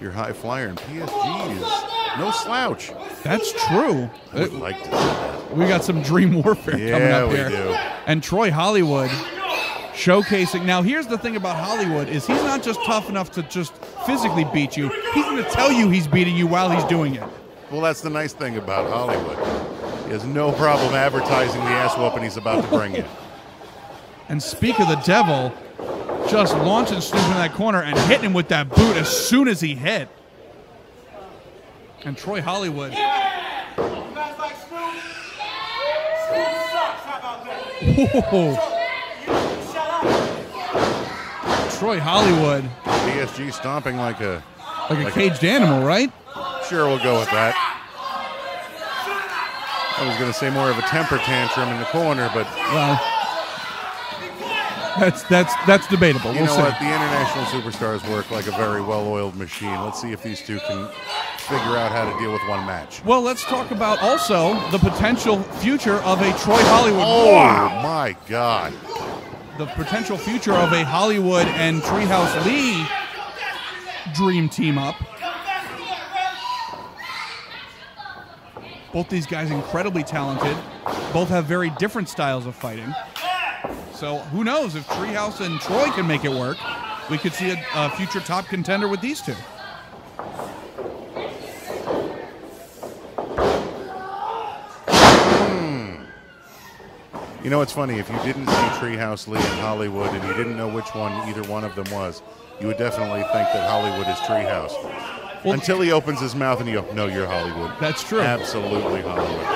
your high flyer, and PSG is no slouch. That's true. I would like to see that. We got some dream warfare coming up here. Yeah, we do. And Troy Hollywood showcasing. Now, here's the thing about Hollywood is he's not just tough enough to just physically beat you. He's going to tell you he's beating you while he's doing it. Well, that's the nice thing about Hollywood. He has no problem advertising the ass whooping he's about to bring you. And speak of the devil, just launching Snoop in that corner and hitting him with that boot as soon as he hit. And Troy Hollywood. You guys like Snoop? Snoop sucks. How about that? Whoa. Shut up. Troy Hollywood. PSG stomping like a Caged animal, right? Sure, we'll go with that. I was going to say more of a temper tantrum in the corner, but well, that's debatable. You know what? The international superstars work like a very well-oiled machine. Let's see if these two can figure out how to deal with one match. Well, let's talk about also the potential future of a Troy Hollywood. Oh, wow. my God. The potential future of a Hollywood and Treehouse Lee dream team up. Both these guys incredibly talented. Both have very different styles of fighting. So who knows if Treehouse and Troy can make it work? We could see a future top contender with these two. You know, it's funny. If you didn't see Treehouse Lee and Hollywood and you didn't know which one either one of them was, you would definitely think that Hollywood is Treehouse. Well, until he opens his mouth and you go, no, you're Hollywood. That's true. Absolutely Hollywood.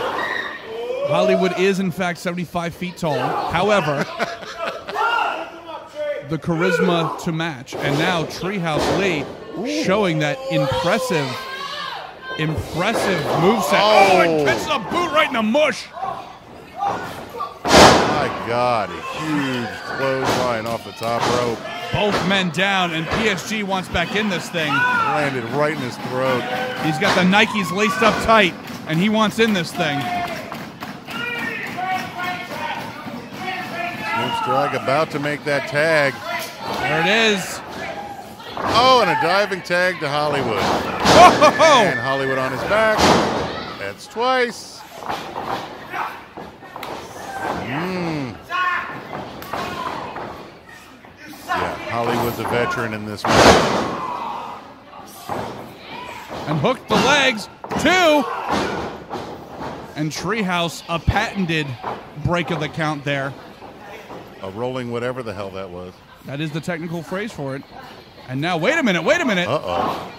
Hollywood is, in fact, 75 feet tall. However, the charisma to match. And now Treehouse Lee showing that impressive moveset. Oh, he puts a boot right in the mush. My God, a huge clothesline off the top rope. Both men down, and PSG wants back in this thing. Landed right in his throat. He's got the Nikes laced up tight, and he wants in this thing. Snoop Strike about to make that tag. There it is. Oh, and a diving tag to Hollywood. Whoa! And Hollywood on his back. That's twice. Yeah, Hollywood's a veteran in this match. And hooked the legs, two. And Treehouse, a patented break of the count there. A rolling whatever the hell that was. That is the technical phrase for it. And now, wait a minute, wait a minute. Uh-oh.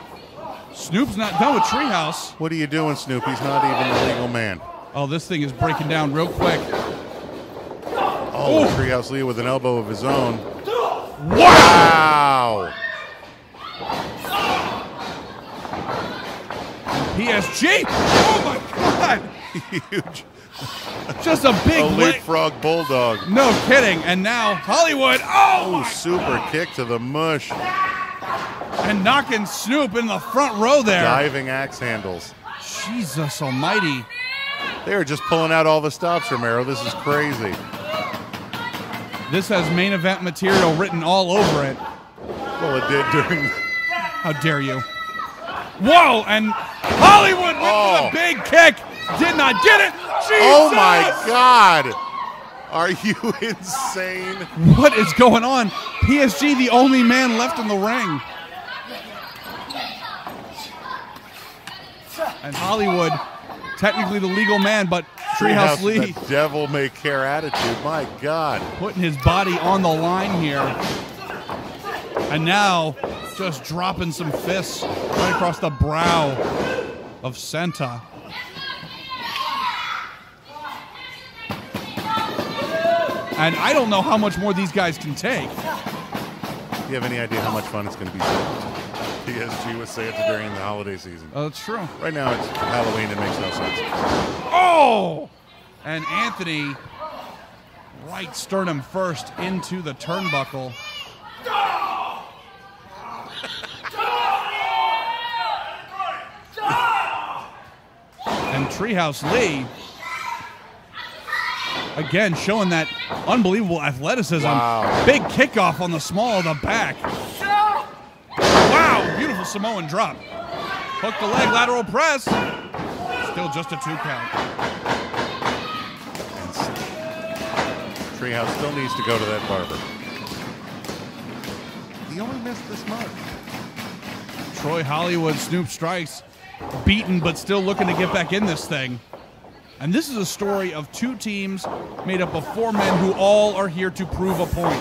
Snoop's not done with Treehouse. What are you doing, Snoop? He's not even a legal man. Oh, this thing is breaking down real quick. Oh, Treehouse Lee with an elbow of his own. Wow! PSG! Oh my God! Huge. Just a big leapfrog bulldog. No kidding. And now Hollywood. Oh, super kick to the mush. And knocking Snoop in the front row there. Diving axe handles. Jesus almighty. They are just pulling out all the stops, Romero. This is crazy. This has main event material written all over it. Well, it did during... How dare you. Whoa, and Hollywood with a big kick. Did not get it. Jesus! Oh, my God. Are you insane? What is going on? PSG, the only man left in the ring. And Hollywood, technically the legal man, but Treehouse Lee. The devil may care attitude. My God. Putting his body on the line here. And now just dropping some fists right across the brow of Senta. And I don't know how much more these guys can take. Do you have any idea how much fun it's going to be? PSG was Santa during the holiday season. Oh, that's true. Right now it's Halloween. It makes no sense. Oh! And Anthony right sternum first into the turnbuckle. And Treehouse Lee again showing that unbelievable athleticism. Wow. Big kickoff on the small of the back. Wow, beautiful Samoan drop. Hook the leg, lateral press. Still just a 2 count. Treehouse still needs to go to that barber. He only missed this much. Troy Hollywood, Snoop strikes, beaten but still looking to get back in this thing. And this is a story of two teams made up of 4 men who all are here to prove a point,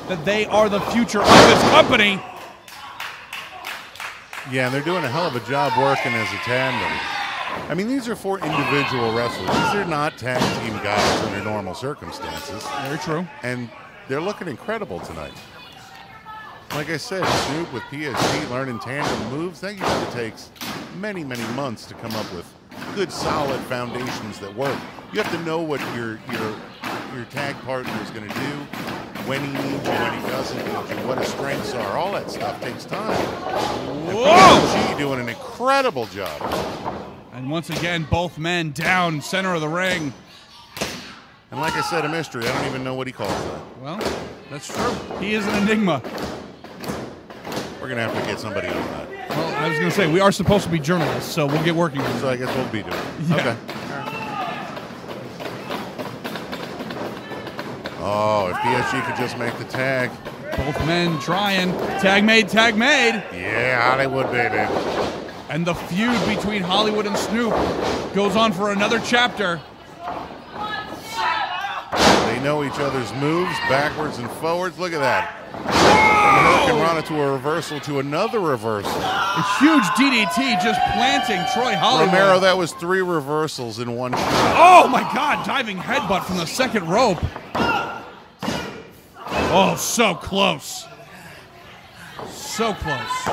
that they are the future of this company. Yeah, and they're doing a hell of a job working as a tandem. I mean, these are 4 individual wrestlers. These are not tag team guys under normal circumstances. Very true. And they're looking incredible tonight. Like I said, Snoop with PSG learning tandem moves, that usually takes many, many months to come up with good, solid foundations that work. You have to know what your tag partner is going to do, when he needs you, when he doesn't need you, what his strengths are. All that stuff takes time. Whoa! And PSG doing an incredible job. And once again, both men down center of the ring. And like I said, a mystery. I don't even know what he calls that. Well, that's true. He is an enigma. We're going to have to get somebody on that. Well, I was going to say, we are supposed to be journalists, so we'll get working on it. So I guess we'll be doing it. Yeah. Okay. Oh, if PSG could just make the tag. Both men trying. Tag made, tag made. Yeah, Hollywood, baby. And the feud between Hollywood and Snoop goes on for another chapter. They know each other's moves, backwards and forwards. Look at that. Hurricane Rana to a reversal to another reversal. A huge DDT just planting Troy Hollywood. Romero, that was 3 reversals in one shot. Oh my God, diving headbutt from the second rope. Oh, so close. So close.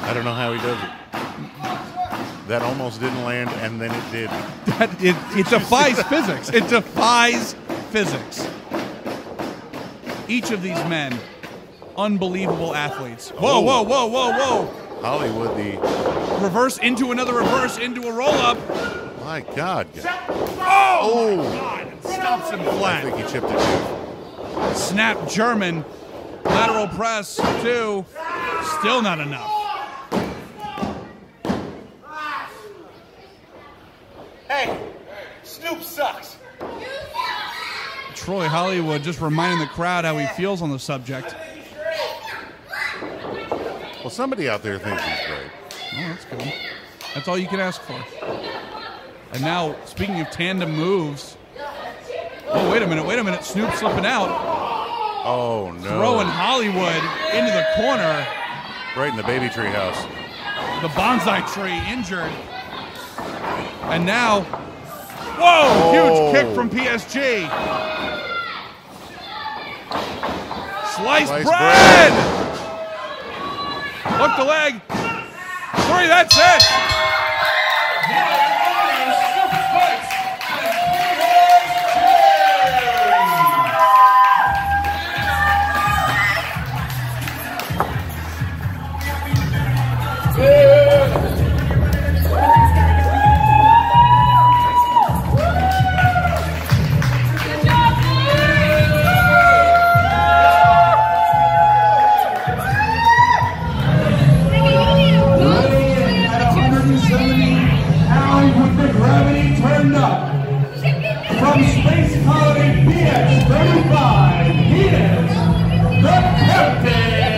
I don't know how he does it. That almost didn't land, and then it did. It defies physics. It defies physics. Each of these men, unbelievable athletes. Whoa, whoa, whoa, whoa, whoa. Hollywood, the... Reverse into another reverse into a roll-up. My God. Oh, God. It stops him I flat. think he chipped it too. Snap German. Lateral press, 2. Still not enough. Hey, Snoop sucks. Troy Hollywood just reminding the crowd how he feels on the subject. Well, somebody out there thinks he's great. Oh, that's good. That's all you can ask for. And now, speaking of tandem moves. Oh, wait a minute. Snoop slipping out. Oh, no. Throwing Hollywood into the corner. Right in the baby treehouse. The bonsai tree injured. And now, whoa, huge kick from PSG. Sliced bread. Hook the leg. 3, that's it. From Space Colony BX-35, he is the Captain,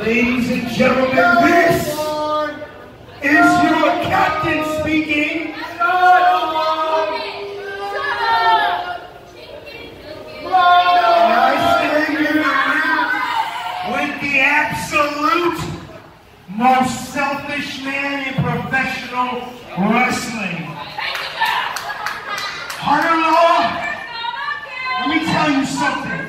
Ladies and gentlemen, this is your captain speaking. And I stand here with the absolute most selfish man in professional wrestling. Hunter-in-law, let me tell you something.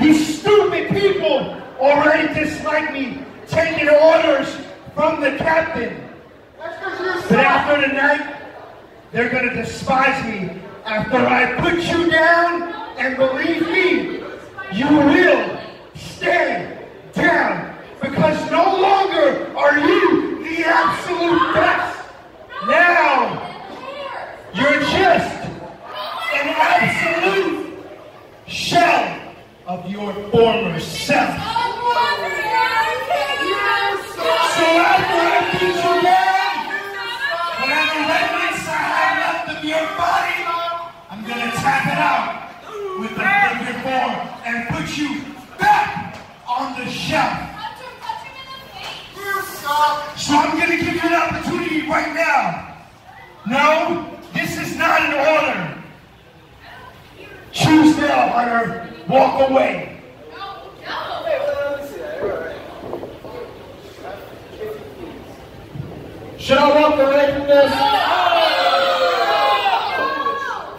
These stupid people already dislike me taking orders from the captain. But after tonight, they're going to despise me after I put you down, and believe me, you will stay down, because no longer are you the absolute best. Now, you're just an absolute shell of your former self. So after I beat you down, whatever remnants I have left of your body, I'm gonna tap it out with the figure 4 and put you back on the shelf. So I'm gonna give you an opportunity right now. No, this is not an order. Choose now, Hunter. Walk away. Should I walk away from this?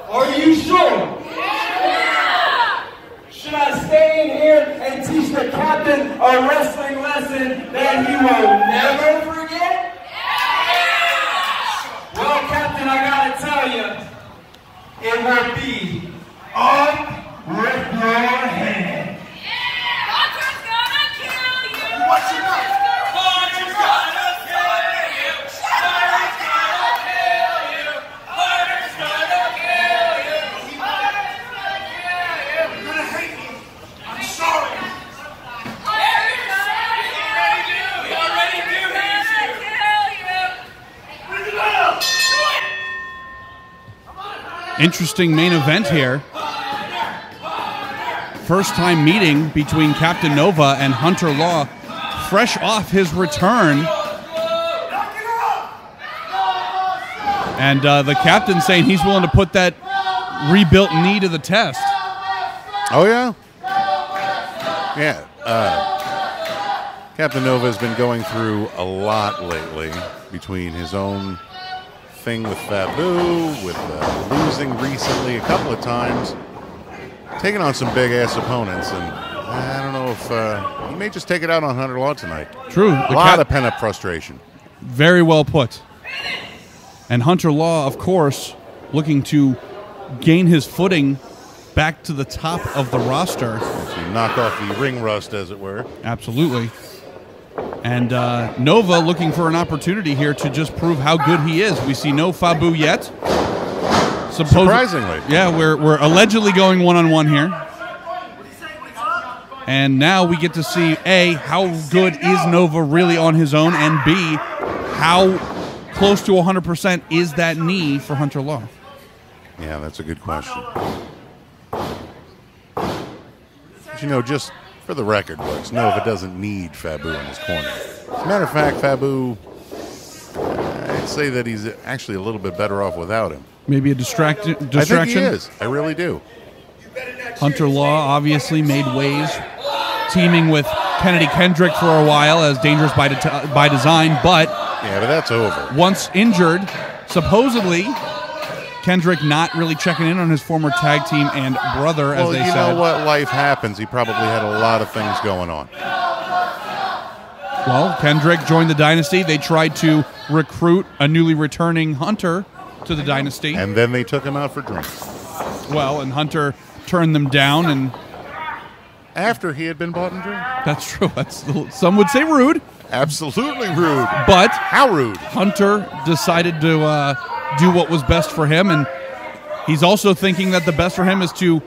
Are you sure? Should I stay in here and teach the captain a wrestling lesson that he will never forget? Well, Captain, I gotta tell you, it will be up with your head. Hunter's gonna kill you! What's your name? Hunter's gonna kill you! Hunter's gonna kill you! Hunter's gonna kill you! Hunter's gonna kill you! You're gonna hate me. I'm sorry. He already do hate you! Kill you! Bring it up. Interesting main event here. First time meeting between Captain Nova and Hunter Law, fresh off his return. And the captain saying he's willing to put that rebuilt knee to the test. Oh, yeah? Yeah. Captain Nova has been going through a lot lately between his own thing with Fabu, with losing recently a couple of times, taking on some big-ass opponents, and I don't know if he may just take it out on Hunter Law tonight. True. A lot of pent-up frustration. Very well put. And Hunter Law, of course, looking to gain his footing back to the top of the roster. To knock off the ring rust, as it were. Absolutely. And Nova looking for an opportunity here to just prove how good he is. We see no Fabu yet. Surprisingly. Yeah, we're allegedly going one-on-one here. And now we get to see, A, how good is Nova really on his own, and B, how close to 100% is that knee for Hunter Law? Yeah, that's a good question. But, you know, just for the record, folks, Nova doesn't need Fabu in his corner. As a matter of fact, Fabu, I'd say that he's actually a little bit better off without him. Maybe a distraction? I think he is. I really do. Hunter Law obviously made waves, teaming with Kennedy Kendrick for a while as Dangerous by Design, but yeah, but that's over. Once injured, supposedly Kendrick not really checking in on his former tag team and brother, as they said. Well, you know what? Life happens. He probably had a lot of things going on. Well, Kendrick joined the Dynasty. They tried to recruit a newly returning Hunter to the Dynasty. And then they took him out for drinks. Well, and Hunter turned them down, and after he had been bought and drink. That's true. Some would say rude. Absolutely rude. But how rude? Hunter decided to do what was best for him, and he's also thinking that the best for him is to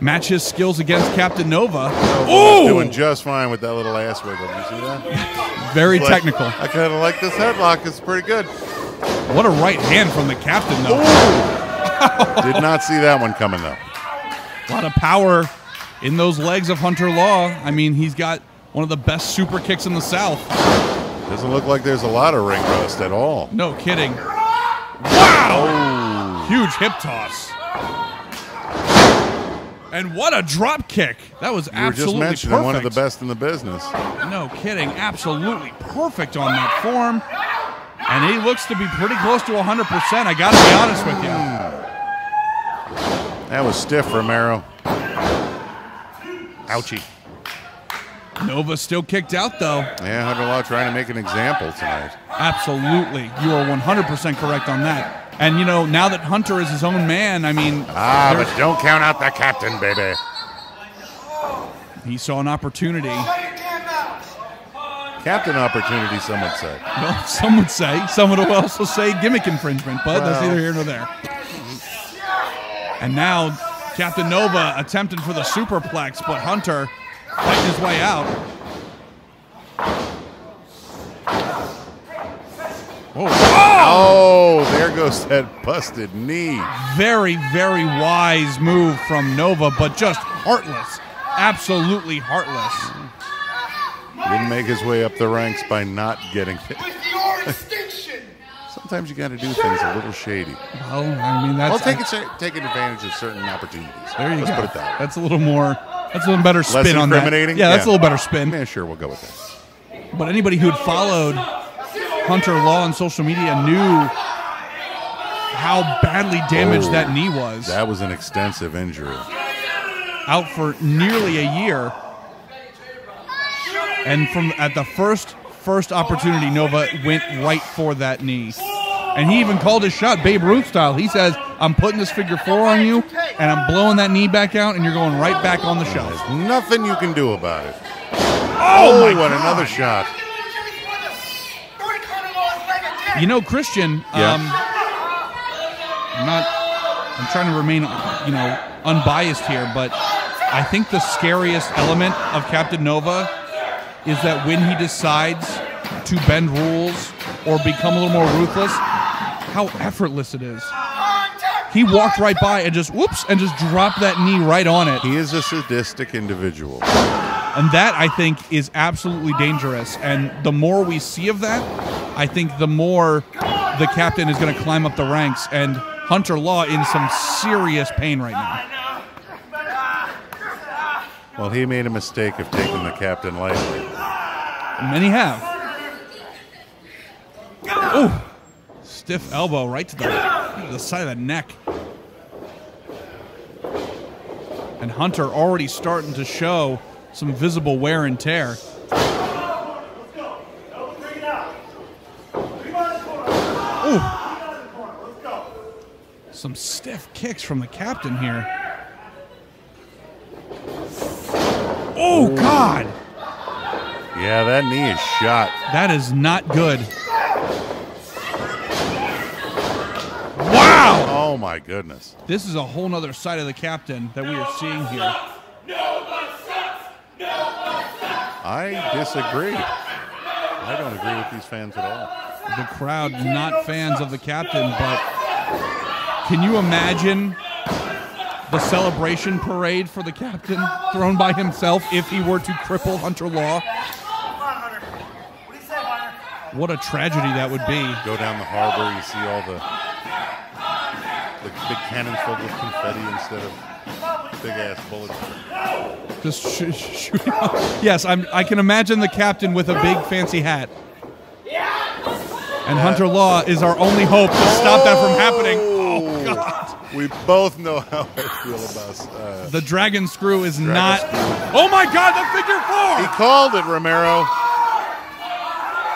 match his skills against Captain Nova. Oh, doing just fine with that little ass wiggle. Did you see that? Very technical. I kind of like this headlock. It's pretty good. What a right hand from the Captain, though. Did not see that one coming, though. A lot of power in those legs of Hunter Law. I mean, he's got one of the best super kicks in the South. Doesn't look like there's a lot of ring rust at all. No kidding. Wow! Oh. Huge hip toss. And what a drop kick. That was absolutely just mentioning perfect. One of the best in the business. No kidding. Absolutely perfect on that form. And he looks to be pretty close to 100%. I got to be honest with you. That was stiff, Romero. Ouchie. Nova still kicked out, though. Yeah, Hunter Law trying to make an example tonight. Absolutely. You are 100% correct on that. And, you know, now that Hunter is his own man, I mean... but don't count out the captain, baby. He saw an opportunity. Captain opportunity, some would say. Well, some would say. Some would also say gimmick infringement, but that's neither here nor there. And now Captain Nova attempting for the superplex, but Hunter fighting his way out. Oh, there goes that busted knee. Very, very wise move from Nova, but just heartless. Absolutely heartless. Didn't make his way up the ranks by not getting it. With your extinction. Sometimes you got to do things a little shady. Well, I mean, that's... Well, taking advantage of certain opportunities. There you go. Let's put it that way. That's a little more... That's a little better spin Less on that. incriminating? Yeah, that's a little better spin. Yeah, sure, we'll go with that. But anybody who had followed Hunter Law on social media knew how badly damaged that knee was. That was an extensive injury. Out for nearly a year. And from at the first opportunity, Nova went right for that knee. And he even called his shot Babe Ruth style. He says, I'm putting this figure 4 on you, and I'm blowing that knee back out, and you're going right back on the shelf. There's nothing you can do about it. Oh my what God. Another shot. You know, Christian, I'm trying to remain, you know, unbiased here, but I think the scariest element of Captain Nova is that when he decides to bend rules or become a little more ruthless, how effortless it is. He walked right by and just, whoops, and just dropped that knee right on it. He is a sadistic individual. And that, I think, is absolutely dangerous. And the more we see of that, I think the more the captain is going to climb up the ranks. And Hunter Law in some serious pain right now. Well, he made a mistake of taking the captain lightly. And many have. Ooh. Stiff elbow right to the side of the neck. And Hunter already starting to show some visible wear and tear. Ooh. Some stiff kicks from the captain here. Oh, God. Yeah, that knee is shot. That is not good. Wow! Oh, my goodness. This is a whole nother side of the captain that we are seeing here. I disagree. I don't agree with these fans at all. The crowd not fans of the captain, but can you imagine the celebration parade for the captain thrown by himself if he were to cripple Hunter Law? What a tragedy that would be. Go down the harbor, you see all the big cannons filled with confetti instead of big-ass bullets. Just shoot out. Yes, I can imagine the captain with a big fancy hat. And Hunter Law is our only hope to stop that from happening. Oh, God. We both know how I feel about the dragon screw is not... Oh, my God, the figure 4! He called it, Romero.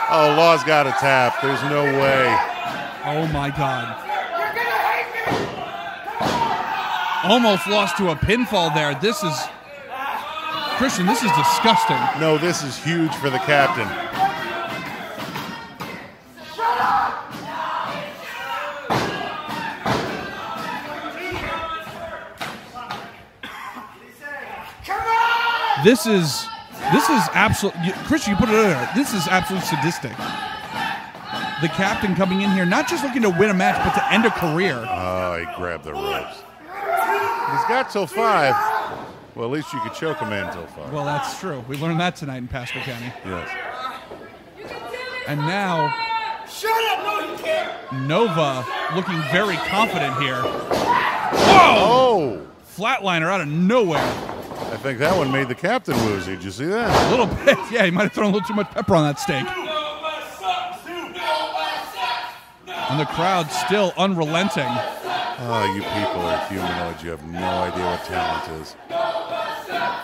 Oh, Law's got a tap. There's no way. Oh, my God. Almost lost to a pinfall there. This is... Christian, this is disgusting. No, this is huge for the captain. This is absolutely... Christian, you put it there. This is absolutely sadistic. The captain coming in here, not just looking to win a match, but to end a career. Oh, he grabbed the ropes. He's got till 5. Well, at least you could choke a man till 5. Well, that's true. We learned that tonight in Pasco County. Yes. And now... Shut up! No, you can't! Nova looking very confident here. Whoa! Oh! Flatliner out of nowhere. I think that one made the captain woozy. Did you see that? A little bit. Yeah, he might have thrown a little too much pepper on that steak. And the crowd still unrelenting. Oh, you people are humanoids. You have no idea what talent is.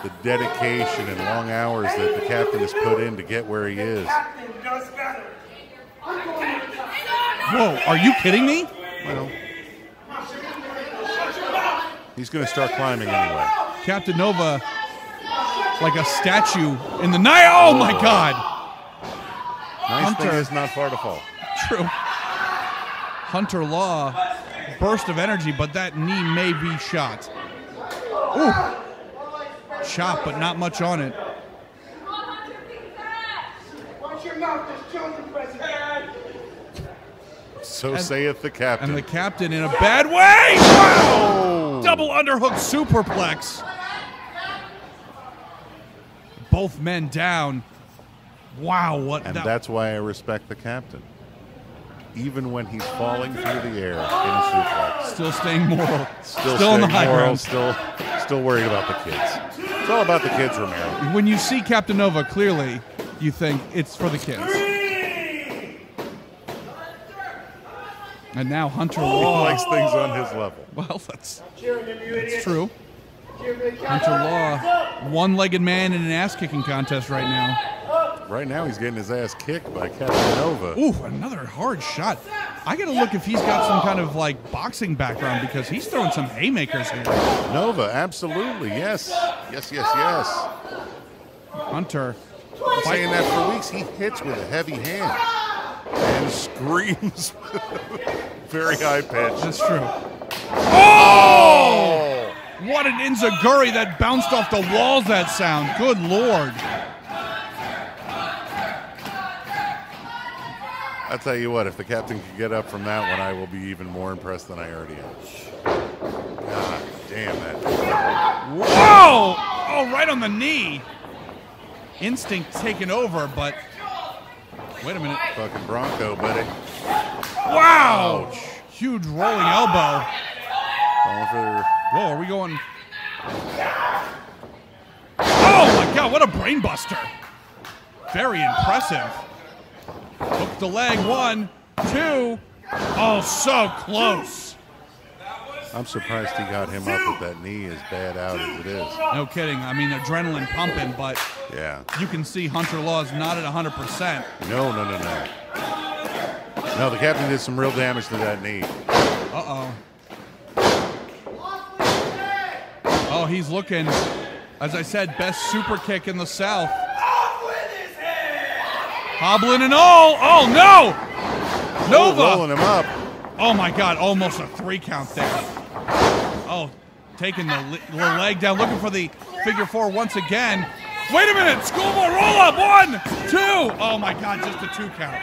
The dedication and long hours that the captain has put in to get where he is. Whoa, are you kidding me? Well, he's going to start climbing anyway. Captain Nova, like a statue in the night. Oh, my God. Nice thing is not far to fall. True. Hunter Law, burst of energy, but that knee may be shot. Ooh. Chop, but not much on it. Watch your mouth, there's children present. So saith the captain. And the captain in a bad way. Wow! Double underhook superplex. Both men down. Wow, what? And that's why I respect the captain. Even when he's falling through the air in a suplex. Still staying moral. Still in the high moral, ground. Still worried about the kids. It's all about the kids, Romero. When you see Captain Nova, clearly you think it's for the kids. And now Hunter He Law. likes things on his level. Well, that's true. Hunter Law, one-legged man in an ass-kicking contest right now. Right now he's getting his ass kicked by Captain Nova. Ooh, another hard shot. I got to look if he's got some kind of like boxing background because he's throwing some haymakers here. Nova, absolutely, yes. Yes. Hunter. Been saying that for weeks. He hits with a heavy hand and screams very high pitch. That's true. Oh! What an enziguri that bounced off the walls, that sound. Good Lord. I'll tell you what, if the captain could get up from that one, I will be even more impressed than I already am. God damn that. Whoa! Oh, right on the knee. Instinct taken over, but wait a minute. Fucking Bronco, buddy. Wow! Ouch. Huge rolling elbow. Going for... Whoa, are we going? Oh my God, what a brain buster. Very impressive. Hook the leg, 1, 2. Oh, so close. I'm surprised he got him up with that knee as bad out as it is. No kidding. I mean, adrenaline pumping, but Yeah. you can see Hunter Law's not at 100%. No. No, the captain did some real damage to that knee. Uh-oh. Oh, he's looking, as I said, best super kick in the South. Hobbling and all. Oh, no! Nova! Rolling him up. Oh, my God. Almost a 3 count there. Oh, taking the leg down, looking for the figure 4 once again. Wait a minute. Schoolboy roll up. 1, 2. Oh, my God. Just a 2 count.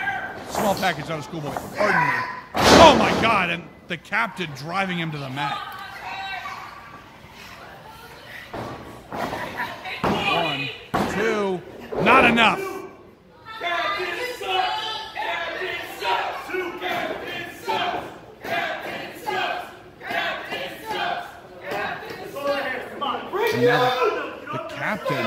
Small package, not a schoolboy. Pardon me. Oh, my God. And the captain driving him to the mat. 1, 2. Not enough. And now the captain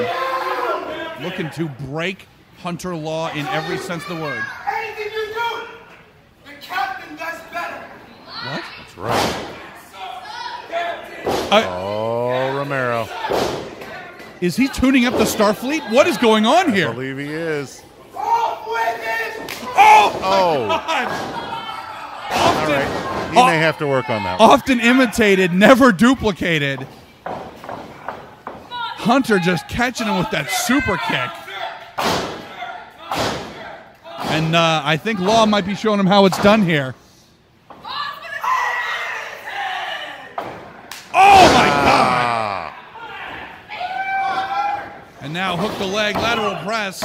looking to break Hunter Law in every sense of the word. Anything you do, the captain does better. What? That's right. Oh, Romero. Is he tuning up the Starfleet? What is going on I here? believe he is. Off with it! Oh. God. All right. He may have to work on that one. Often imitated, never duplicated. Hunter just catching him with that super kick. And I think Law might be showing him how it's done here. Oh, my God. And now hook the leg, lateral press.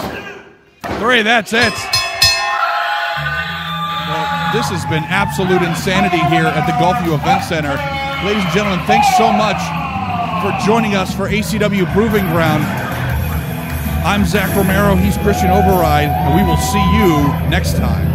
3, that's it. Well, this has been absolute insanity here at the Gulfview Event Center. Ladies and gentlemen, thanks so much for joining us for ACW Proving Ground. I'm Zach Romero, he's Christian Override, and we will see you next time.